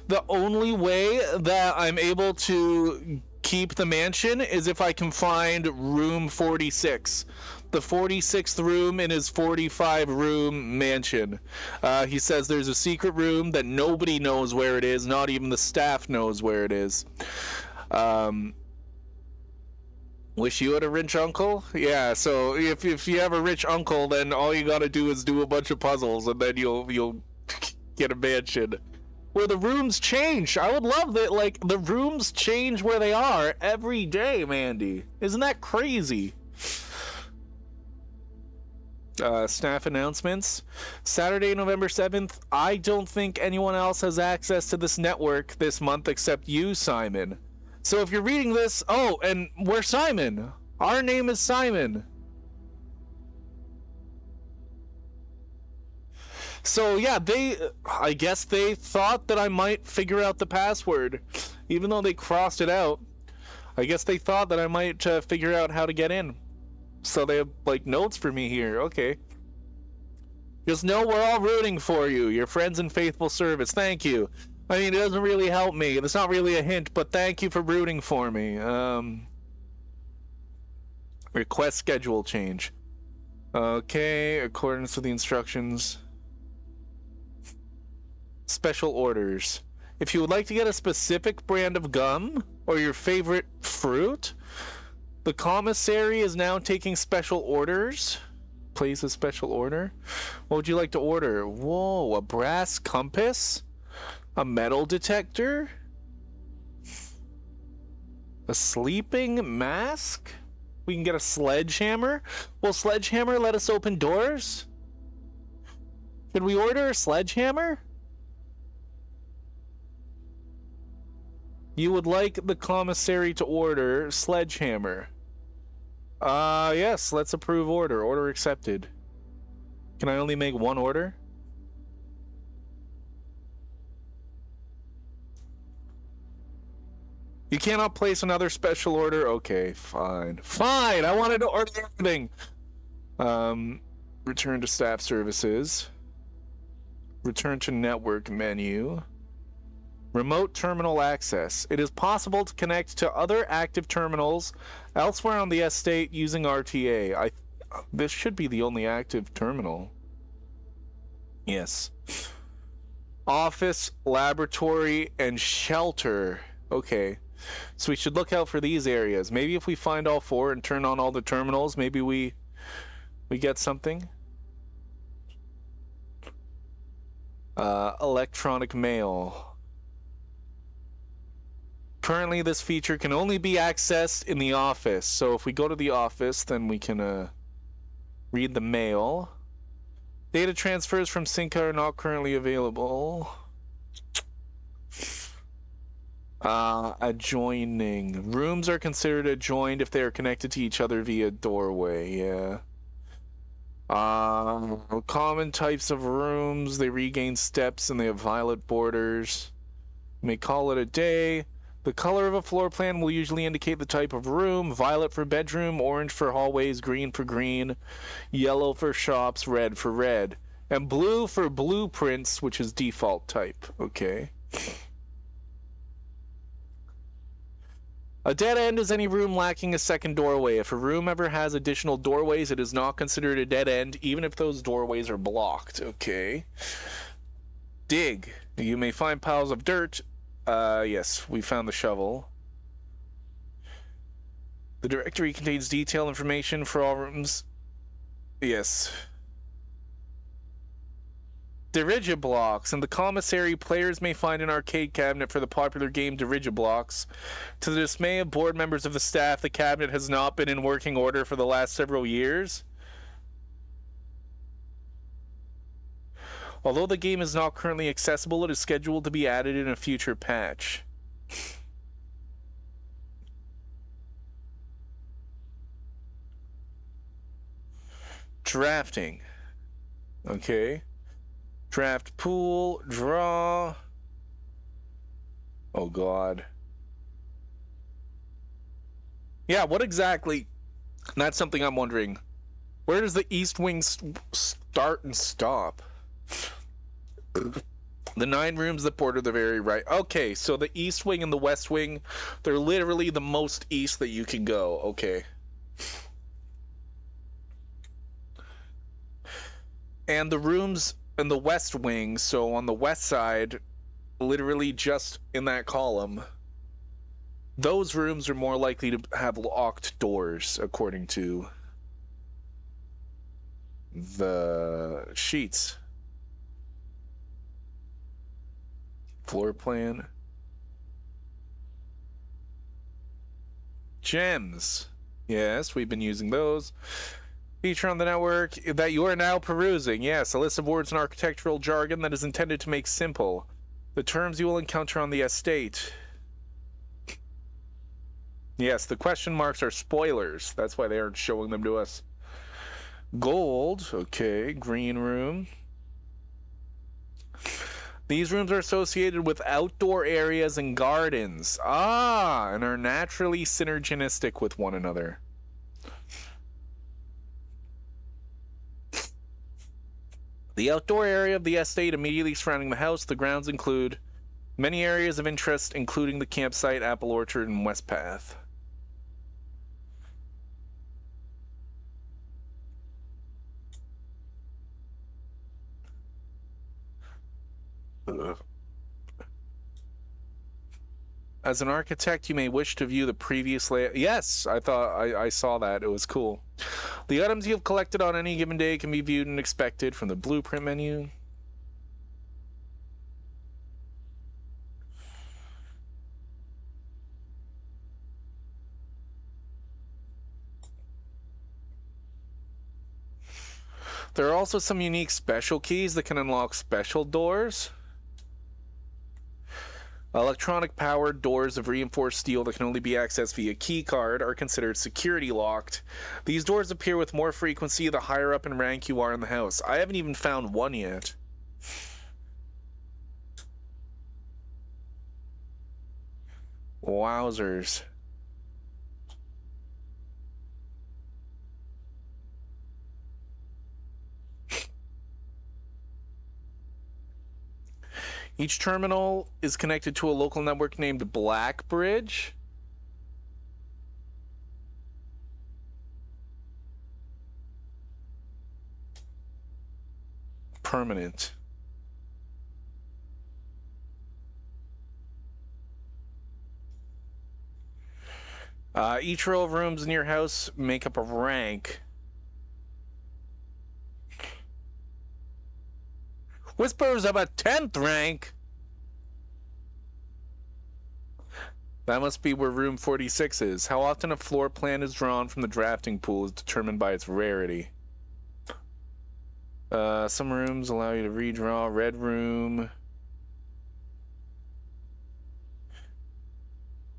Speaker 1: the only way that I'm able to keep the mansion is if I can find room 46. The 46th room in his 45-room mansion. He says there's a secret room that nobody knows where it is, not even the staff knows where it is. Wish you had a rich uncle? Yeah, so if you have a rich uncle, then all you gotta do is do a bunch of puzzles, and then you'll get a mansion. Where the rooms change. I would love that, like, the rooms change where they are every day, Mandy. Isn't that crazy? Staff announcements. Saturday, November 7th. I don't think anyone else has access to this network this month except you, Simon. So if you're reading this... Oh, and we're Simon. Our name is Simon. So yeah, I guess they thought that I might figure out the password, even though they crossed it out. I guess they thought that I might figure out how to get in. So they have, like, notes for me here. Okay. Just know we're all rooting for you. Your friends in faithful service. Thank you. I mean, it doesn't really help me. It's not really a hint, but thank you for rooting for me. Request schedule change. Okay, accordance with the instructions. Special orders. If you would like to get a specific brand of gum or your favorite fruit, the commissary is now taking special orders. Place a special order. What would you like to order? Whoa, a brass compass? A metal detector? A sleeping mask? We can get a sledgehammer? Will sledgehammer let us open doors? Can we order a sledgehammer? You would like the commissary to order sledgehammer. Yes, let's approve order. Order accepted. Can I only make one order? You cannot place another special order? Okay, fine. Fine! I wanted to order everything! Return to staff services. Return to network menu. Remote terminal access. It is possible to connect to other active terminals elsewhere on the estate using RTA. This should be the only active terminal. Yes. Office, laboratory, and shelter. Okay. So we should look out for these areas. Maybe if we find all four and turn on all the terminals, maybe we get something. Electronic mail. Currently, this feature can only be accessed in the office. So if we go to the office, then we can read the mail. Data transfers from Synca are not currently available. Adjoining. Rooms are considered adjoined if they are connected to each other via doorway. Yeah. Common types of rooms. They regain steps and they have violet borders. You may call it a day. The color of a floor plan will usually indicate the type of room. Violet for bedroom, orange for hallways, green for green, yellow for shops, red for red. And blue for blueprints, which is default type. Okay. A dead end is any room lacking a second doorway. If a room ever has additional doorways, it is not considered a dead end, even if those doorways are blocked. Okay. Dig. You may find piles of dirt. Yes, we found the shovel. The directory contains detailed information for all rooms. Yes. Dirigiblocks. In the commissary, players may find an arcade cabinet for the popular game Dirigiblocks. To the dismay of board members of the staff, the cabinet has not been in working order for the last several years. Although the game is not currently accessible, it is scheduled to be added in a future patch. Drafting. Okay. Draft pool, draw. Oh god. Yeah, what exactly? That's something I'm wondering. Where does the East Wing start and stop? The 9 rooms that border the very right. Okay, so the east wing and the west wing, they're literally the most east that you can go. Okay. And the rooms in the west wing, so on the west side, literally just in that column, those rooms are more likely to have locked doors, according to the sheets. Floor plan. Gems. Yes, we've been using those. Feature on the network that you are now perusing. Yes, a list of words and architectural jargon that is intended to make simple the terms you will encounter on the estate. Yes, the question marks are spoilers. That's why they aren't showing them to us. Gold. Okay, green room. These rooms are associated with outdoor areas and gardens. Ah, and are naturally synergistic with one another. The outdoor area of the estate immediately surrounding the house, the grounds include many areas of interest, including the campsite, apple orchard, and west path. Ugh. As an architect, you may wish to view the previous layout. Yes, I thought I saw that. It was cool. The items you have collected on any given day can be viewed and inspected from the blueprint menu. There are also some unique special keys that can unlock special doors. Electronic powered doors of reinforced steel that can only be accessed via key card are considered security locked. These doors appear with more frequency the higher up in rank you are in the house. I haven't even found one yet. Wowzers. Each terminal is connected to a local network named Black Bridge. Permanent. Each row of rooms in your house make up a rank. Whispers of a 10th rank. That must be where room 46 is. How often a floor plan is drawn from the drafting pool is determined by its rarity. Some rooms allow you to redraw. Red room.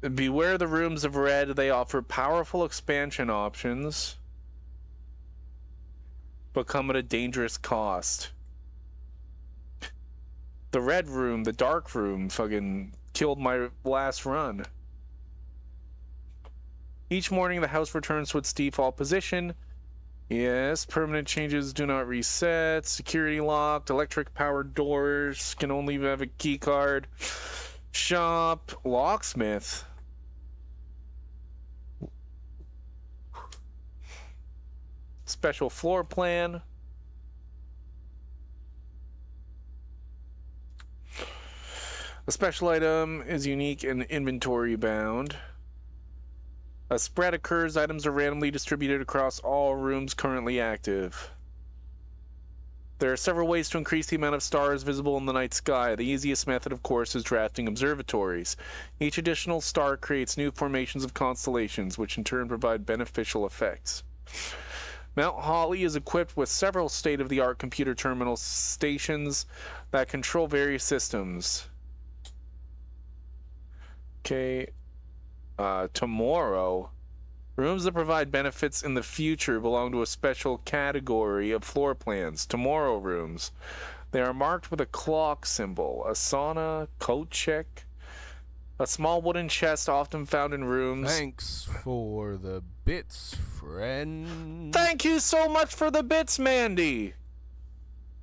Speaker 1: Beware the rooms of red. They offer powerful expansion options, but come at a dangerous cost. The red room, the dark room, fucking killed my last run. Each morning, the house returns to its default position. Yes, permanent changes do not reset. Security locked. Electric-powered doors can only have a key card. Shop. Locksmith. Special floor plan. A special item is unique and inventory bound. A spread occurs. Items are randomly distributed across all rooms currently active. There are several ways to increase the amount of stars visible in the night sky. The easiest method, of course, is drafting observatories. Each additional star creates new formations of constellations, which in turn provide beneficial effects. Mount Holly is equipped with several state-of-the-art computer terminal stations that control various systems. Okay. Tomorrow. Rooms that provide benefits in the future belong to a special category of floor plans. Tomorrow rooms. They are marked with a clock symbol. A sauna, coat check. A small wooden chest often found in rooms.
Speaker 3: Thanks for the bits, friend.
Speaker 1: Thank you so much for the bits, Mandy.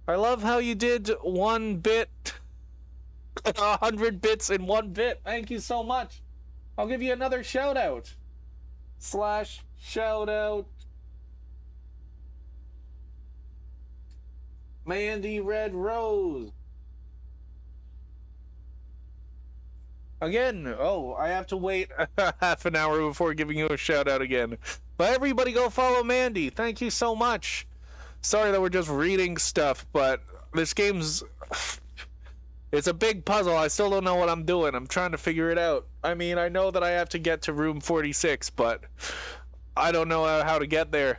Speaker 1: I love how you did 1 bit, 100 bits in 1 bit. Thank you so much. I'll give you another shout out. Slash shout out. Mandy Red Rose. Again, oh, I have to wait half an hour before giving you a shout out again. But everybody go follow Mandy. Thank you so much. Sorry that we're just reading stuff, but this game's... It's a big puzzle. I still don't know what I'm doing. I'm trying to figure it out. I mean, I know that I have to get to room 46, but I don't know how to get there.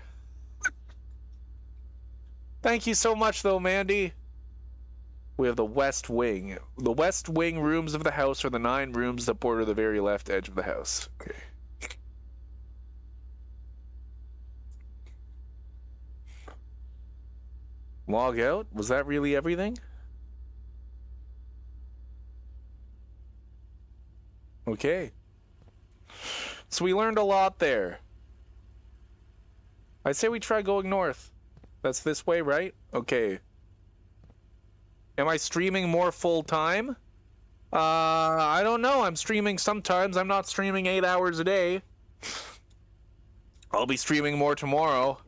Speaker 1: Thank you so much, though, Mandy. We have the West Wing. The West Wing rooms of the house are the 9 rooms that border the very left edge of the house. Okay. Log out? Was that really everything? Okay. So we learned a lot there. I say we try going north. That's this way, right? Okay. Am I streaming more full time? I don't know. I'm streaming sometimes. I'm not streaming 8 hours a day. I'll be streaming more tomorrow.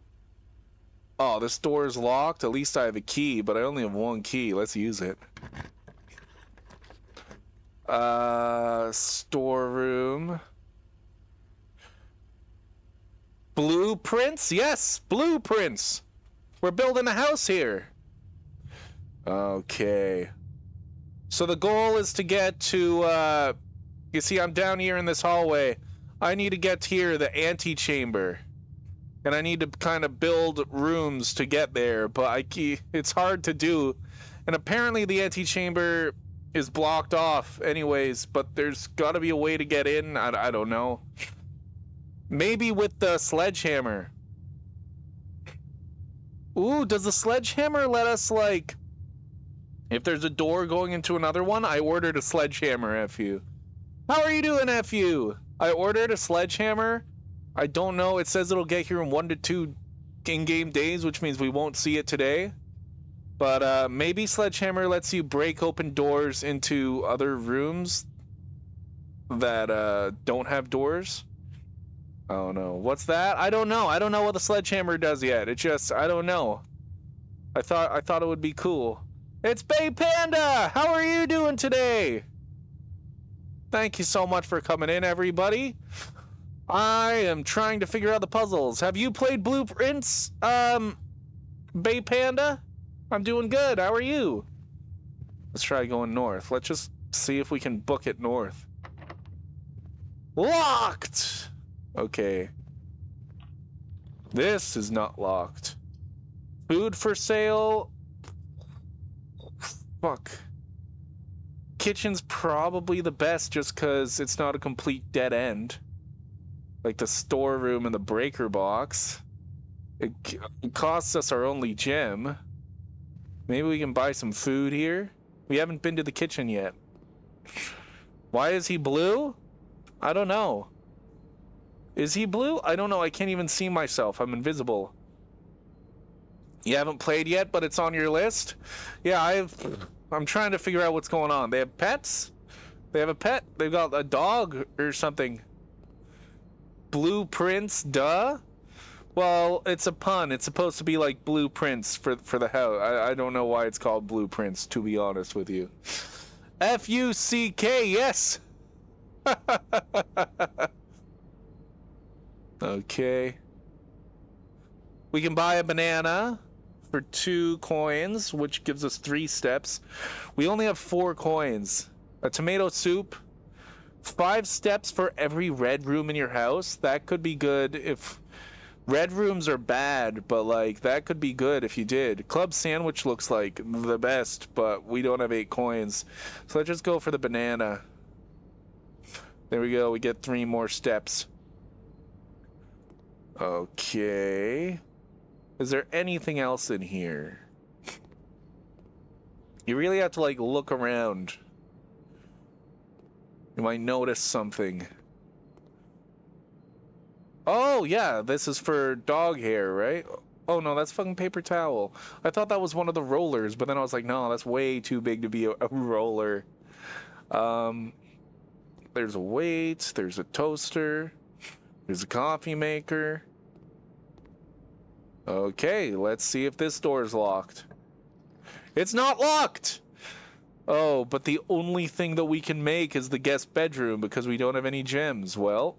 Speaker 1: Oh, this door is locked. At least I have a key, but I only have 1 key. Let's use it. Storeroom. Blueprints? Yes, blueprints. We're building a house here. Okay. So the goal is to get to, you see, I'm down here in this hallway. I need to get here, the antechamber. And I need to kind of build rooms to get there, but it's hard to do. And apparently the antechamber is blocked off anyways, but there's got to be a way to get in. I don't know. Maybe with the sledgehammer. Ooh, does the sledgehammer let us, like... If there's a door going into another one, I ordered a sledgehammer, FU. How are you doing, FU? I ordered a sledgehammer. I don't know. It says it'll get here in 1 to 2 in-game days, which means we won't see it today. But maybe sledgehammer lets you break open doors into other rooms that don't have doors. Oh no. What's that? I don't know. I don't know what the sledgehammer does yet. It just, I don't know. I thought it would be cool. It's Bay Panda! How are you doing today? Thank you so much for coming in, everybody. I am trying to figure out the puzzles. Have you played Blueprints, Bay Panda? I'm doing good. How are you? Let's try going north. Let's just see if we can book it north. Locked! Okay. This is not locked. Food for sale. Fuck. Kitchen's probably the best just because it's not a complete dead end. Like the storeroom and the breaker box. It costs us our only gem. Maybe we can buy some food here. We haven't been to the kitchen yet. Why is he blue? I don't know. Is he blue? I don't know. I can't even see myself. I'm invisible. You haven't played yet, but it's on your list? Yeah, I'm trying to figure out what's going on. They have pets? They have a pet? They've got a dog or something. Blueprints, duh? Well, it's a pun. It's supposed to be like blueprints for the house. I don't know why it's called blueprints, to be honest with you. F-U-C-K, yes! Okay. We can buy a banana for 2 coins, which gives us 3 steps. We only have 4 coins. A tomato soup. 5 steps for every red room in your house. That could be good if... Red rooms are bad, but like that could be good if you did. Club sandwich looks like the best, but we don't have 8 coins. So let's just go for the banana. There we go. We get 3 more steps. Okay. Is there anything else in here? You really have to like look around. You might notice something. Oh, yeah, this is for dog hair, right? Oh no, that's fucking paper towel. I thought that was one of the rollers, but then I was like, no, that's way too big to be a roller. There's a weight, there's a toaster, there's a coffee maker. Okay, let's see if this door is locked. It's not locked! Oh, but the only thing that we can make is the guest bedroom because we don't have any gems. Well,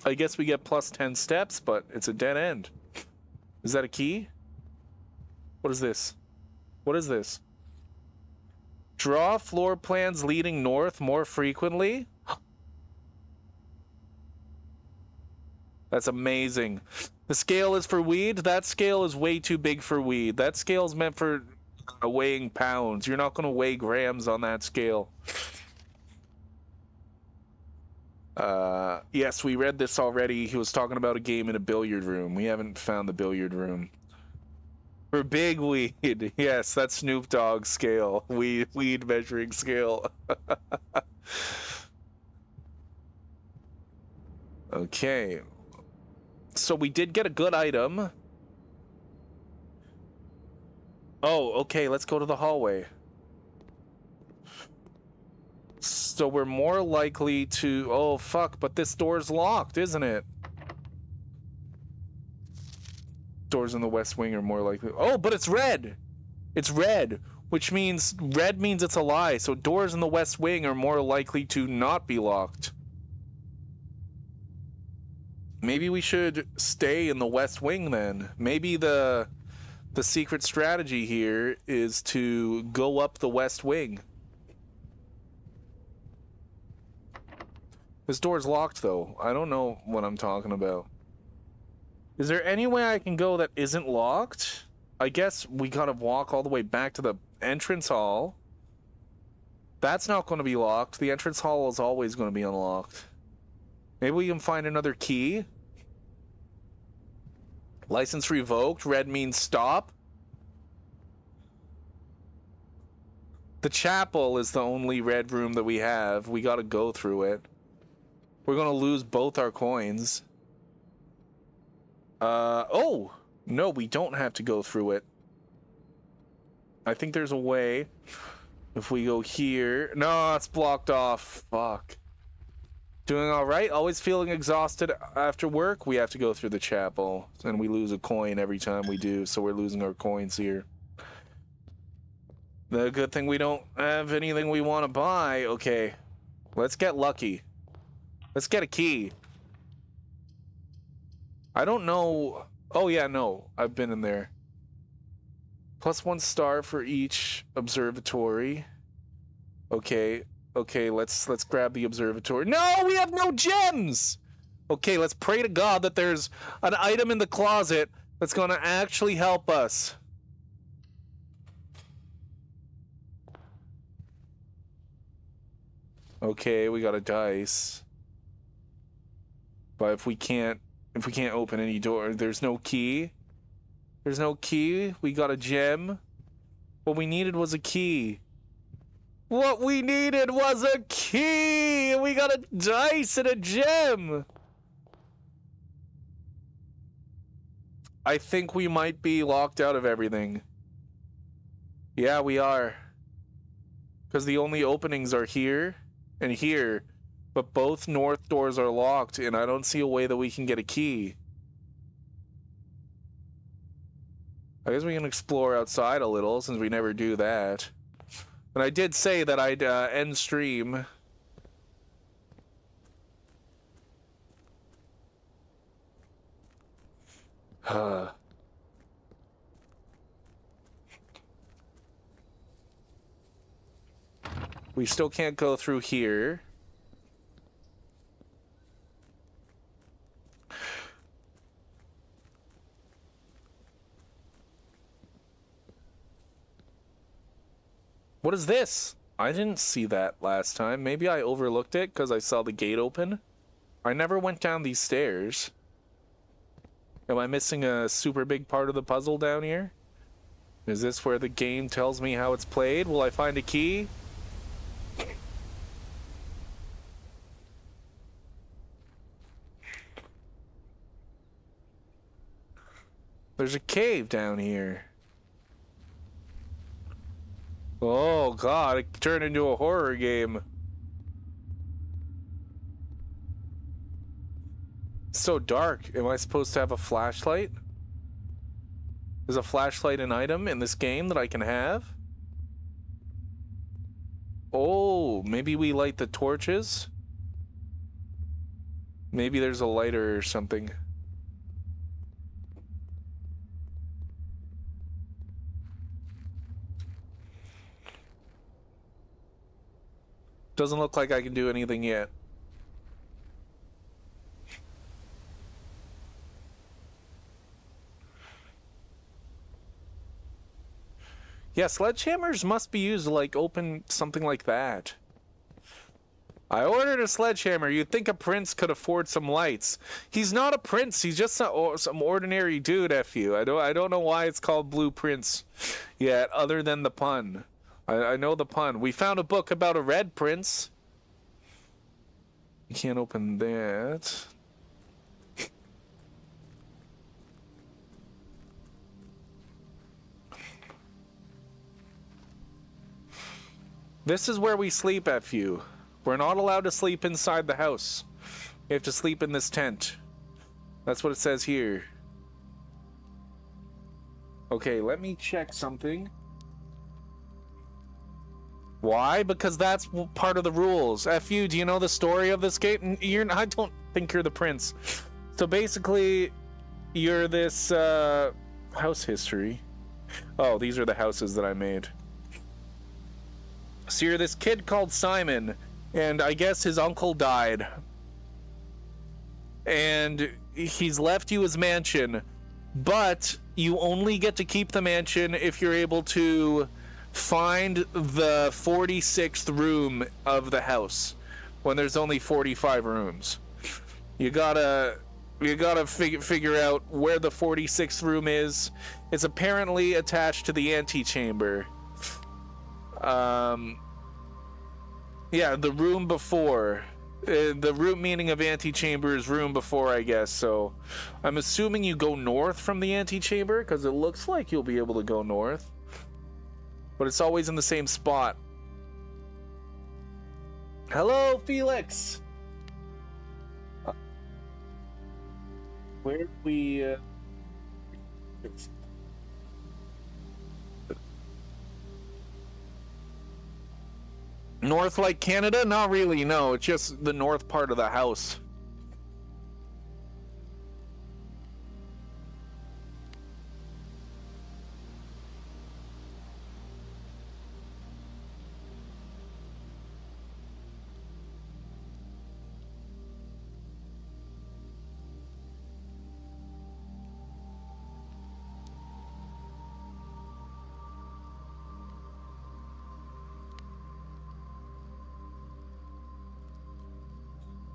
Speaker 1: I guess we get plus 10 steps, but it's a dead end. Is that a key? What is this? What is this? Draw floor plans leading north more frequently? That's amazing. The scale is for weed? That scale is way too big for weed. That scale is meant for weighing pounds. You're not going to weigh grams on that scale. Yes, we read this already. He was talking about a game in a billiard room. We haven't found the billiard room. For big weed. Yes, that's Snoop Dogg's scale. Weed measuring scale. Okay. So we did get a good item. Oh, okay, let's go to the hallway. So we're more likely to... Oh, fuck, but this door's locked, isn't it? Doors in the west wing are more likely... Oh, but it's red! It's red, which means... Red means it's a lie, so doors in the west wing are more likely to not be locked. Maybe we should stay in the west wing, then. Maybe the secret strategy here is to go up the west wing. This door's locked, though. I don't know what I'm talking about. Is there any way I can go that isn't locked? I guess we gotta walk all the way back to the entrance hall. That's not going to be locked. The entrance hall is always going to be unlocked. Maybe we can find another key. License revoked. Red means stop. The chapel is the only red room that we have. We gotta go through it. We're gonna lose both our coins. Oh! No, we don't have to go through it. I think there's a way. If we go here... No, it's blocked off. Fuck. Doing alright? Always feeling exhausted after work? We have to go through the chapel. And we lose a coin every time we do, so we're losing our coins here. The good thing we don't have anything we want to buy. Okay. Let's get lucky. Let's get a key. I don't know... Oh yeah, no. I've been in there. +1 star for each observatory. Okay. Okay, let's grab the observatory. No, we have no gems! Okay, let's pray to God that there's an item in the closet that's gonna actually help us. Okay, we got a dice. But if we can't open any door, there's no key. There's no key. We got a gem. What we needed was a key. What we needed was a key! We got a dice and a gem! I think we might be locked out of everything. Yeah, we are. Because the only openings are here and here. But both north doors are locked, and I don't see a way that we can get a key. I guess we can explore outside a little, since we never do that. And I did say that I'd end stream. We still can't go through here. What is this? I didn't see that last time. Maybe I overlooked it because I saw the gate open. I never went down these stairs. Am I missing a super big part of the puzzle down here? Is this where the game tells me how it's played? Will I find a key? There's a cave down here. Oh god, it turned into a horror game. It's so dark. Am I supposed to have a flashlight? Is a flashlight an item in this game that I can have? Oh, maybe we light the torches? Maybe there's a lighter or something. Doesn't look like I can do anything yet. Yeah, sledgehammers must be used to, like, open something like that. I ordered a sledgehammer. You'd think a prince could afford some lights. He's not a prince. He's just some ordinary dude, F you. I don't know why it's called Blue Prince yet, other than the pun. I know the pun. We found a book about a red prince. You can't open that. This is where we sleep, F you. We're not allowed to sleep inside the house. We have to sleep in this tent. That's what it says here. Okay, let me check something. Why? Because that's part of the rules. F you, do you know the story of this game? I don't think you're the prince. So basically, you're this, house history. Oh, these are the houses that I made. So you're this kid called Simon, and I guess his uncle died. And he's left you his mansion, but you only get to keep the mansion if you're able to find the 46th room of the house, when there's only 45 rooms. You gotta figure out where the 46th room is. It's apparently attached to the antechamber. Yeah, the room before. The root meaning of antechamber is room before, I guess. So I'm assuming you go north from the antechamber, because it looks like you'll be able to go north. But it's always in the same spot. Hello, Felix! Where do we... North like Canada? Not really, no. It's just the north part of the house.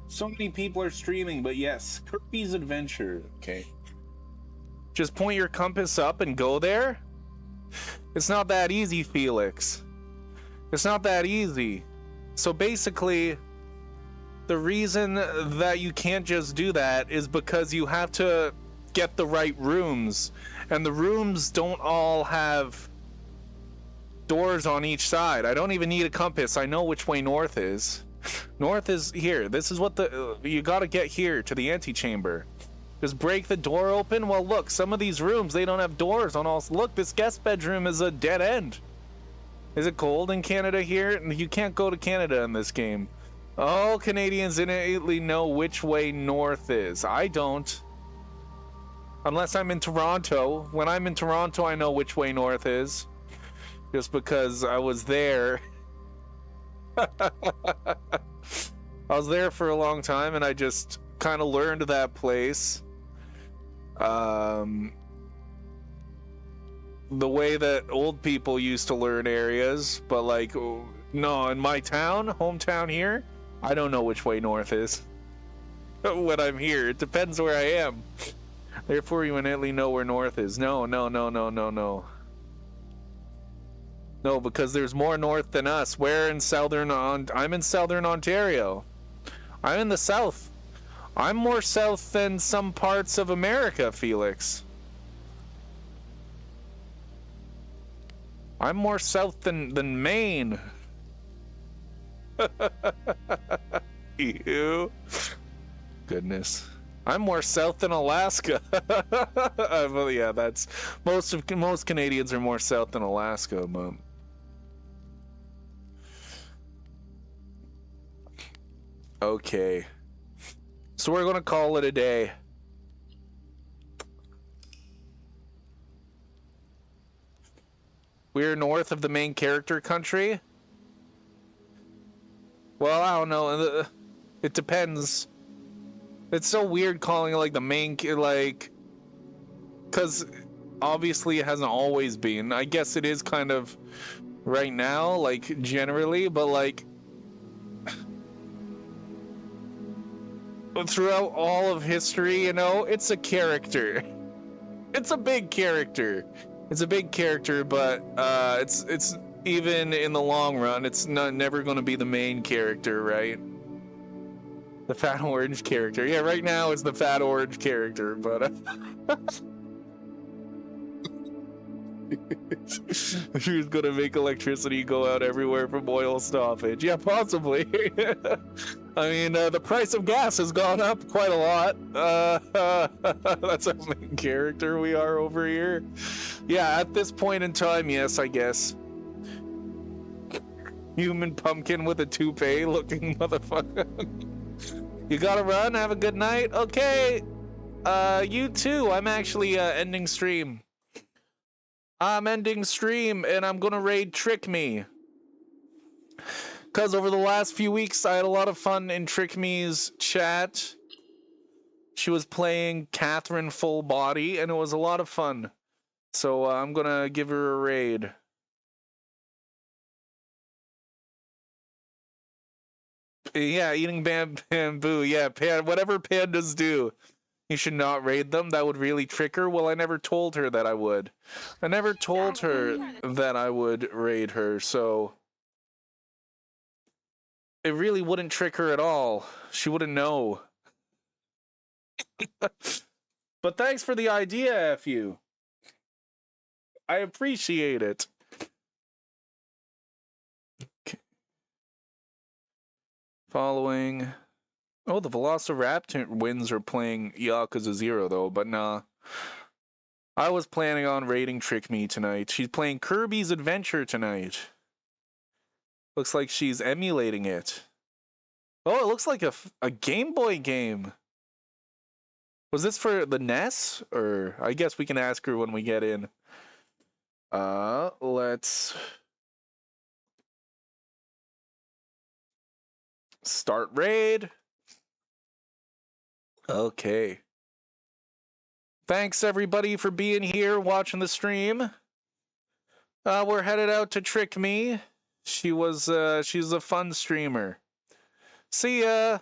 Speaker 1: So many people are streaming, but yes, Kirby's Adventure. Okay. Just point your compass up and go there? It's not that easy, Felix. It's not that easy. So basically, the reason that you can't just do that is because you have to get the right rooms. And the rooms don't all have doors on each side. I don't even need a compass. I know which way north is. North is here. This is what you gotta get here to the antechamber. Just break the door open. Well, look, some of these rooms, they don't have doors on all. Look, this guest bedroom is a dead end. Is it cold in Canada here? You can't go to Canada in this game. All Canadians innately know which way north is. I don't. Unless I'm in Toronto. When I'm in Toronto, I know which way north is. Just because I was there. I was there for a long time and I just kind of learned that place. The way that old people used to learn areas, but like, no, in my town, hometown here, I don't know which way north is. When I'm here, it depends where I am. Therefore, you innately know where north is. No. No, because there's more north than us. We're in I'm in southern Ontario. I'm in the south. I'm more south than some parts of America, Felix. I'm more south than Maine. Ew. Goodness. I'm more south than Alaska. Well, yeah, that's most Canadians are more south than Alaska, but okay. So we're gonna call it a day. We're north of the main character country. Well, I don't know. It depends. It's so weird calling it like the main, like, because obviously it hasn't always been. I guess it is kind of right now, like, generally, but like throughout all of history, you know, it's a character. It's a big character. It's a big character, but it's even in the long run, it's never going to be the main character, right? The fat orange character. Yeah, right now it's the fat orange character, but who's gonna make electricity go out everywhere from oil stoppage? Yeah, possibly. I mean, the price of gas has gone up quite a lot. That's a main character we are over here. Yeah, at this point in time, yes, I guess. Human pumpkin with a toupee looking motherfucker. You gotta run, have a good night. Okay, you too. I'm actually ending stream. I'm ending stream, and I'm gonna raid Trick Me. Because over the last few weeks, I had a lot of fun in Trick Me's chat. She was playing Catherine Full Body, and it was a lot of fun. So I'm gonna give her a raid. Yeah, eating bamboo. Yeah, whatever pandas do. You should not raid them. That would really trick her. Well, I never told her that I would. I never told her that I would raid her, so it really wouldn't trick her at all. She wouldn't know. But thanks for the idea, FU. I appreciate it. Okay. Following. Oh, the Velociraptor wins are playing Yakuza 0, though, but nah. I was planning on raiding Trick Me tonight. She's playing Kirby's Adventure tonight. Looks like she's emulating it. Oh, it looks like a Game Boy game. Was this for the NES? Or I guess we can ask her when we get in. Let's start raid. Okay. Thanks everybody for being here watching the stream. We're headed out to Trick Me. She's a fun streamer. See ya.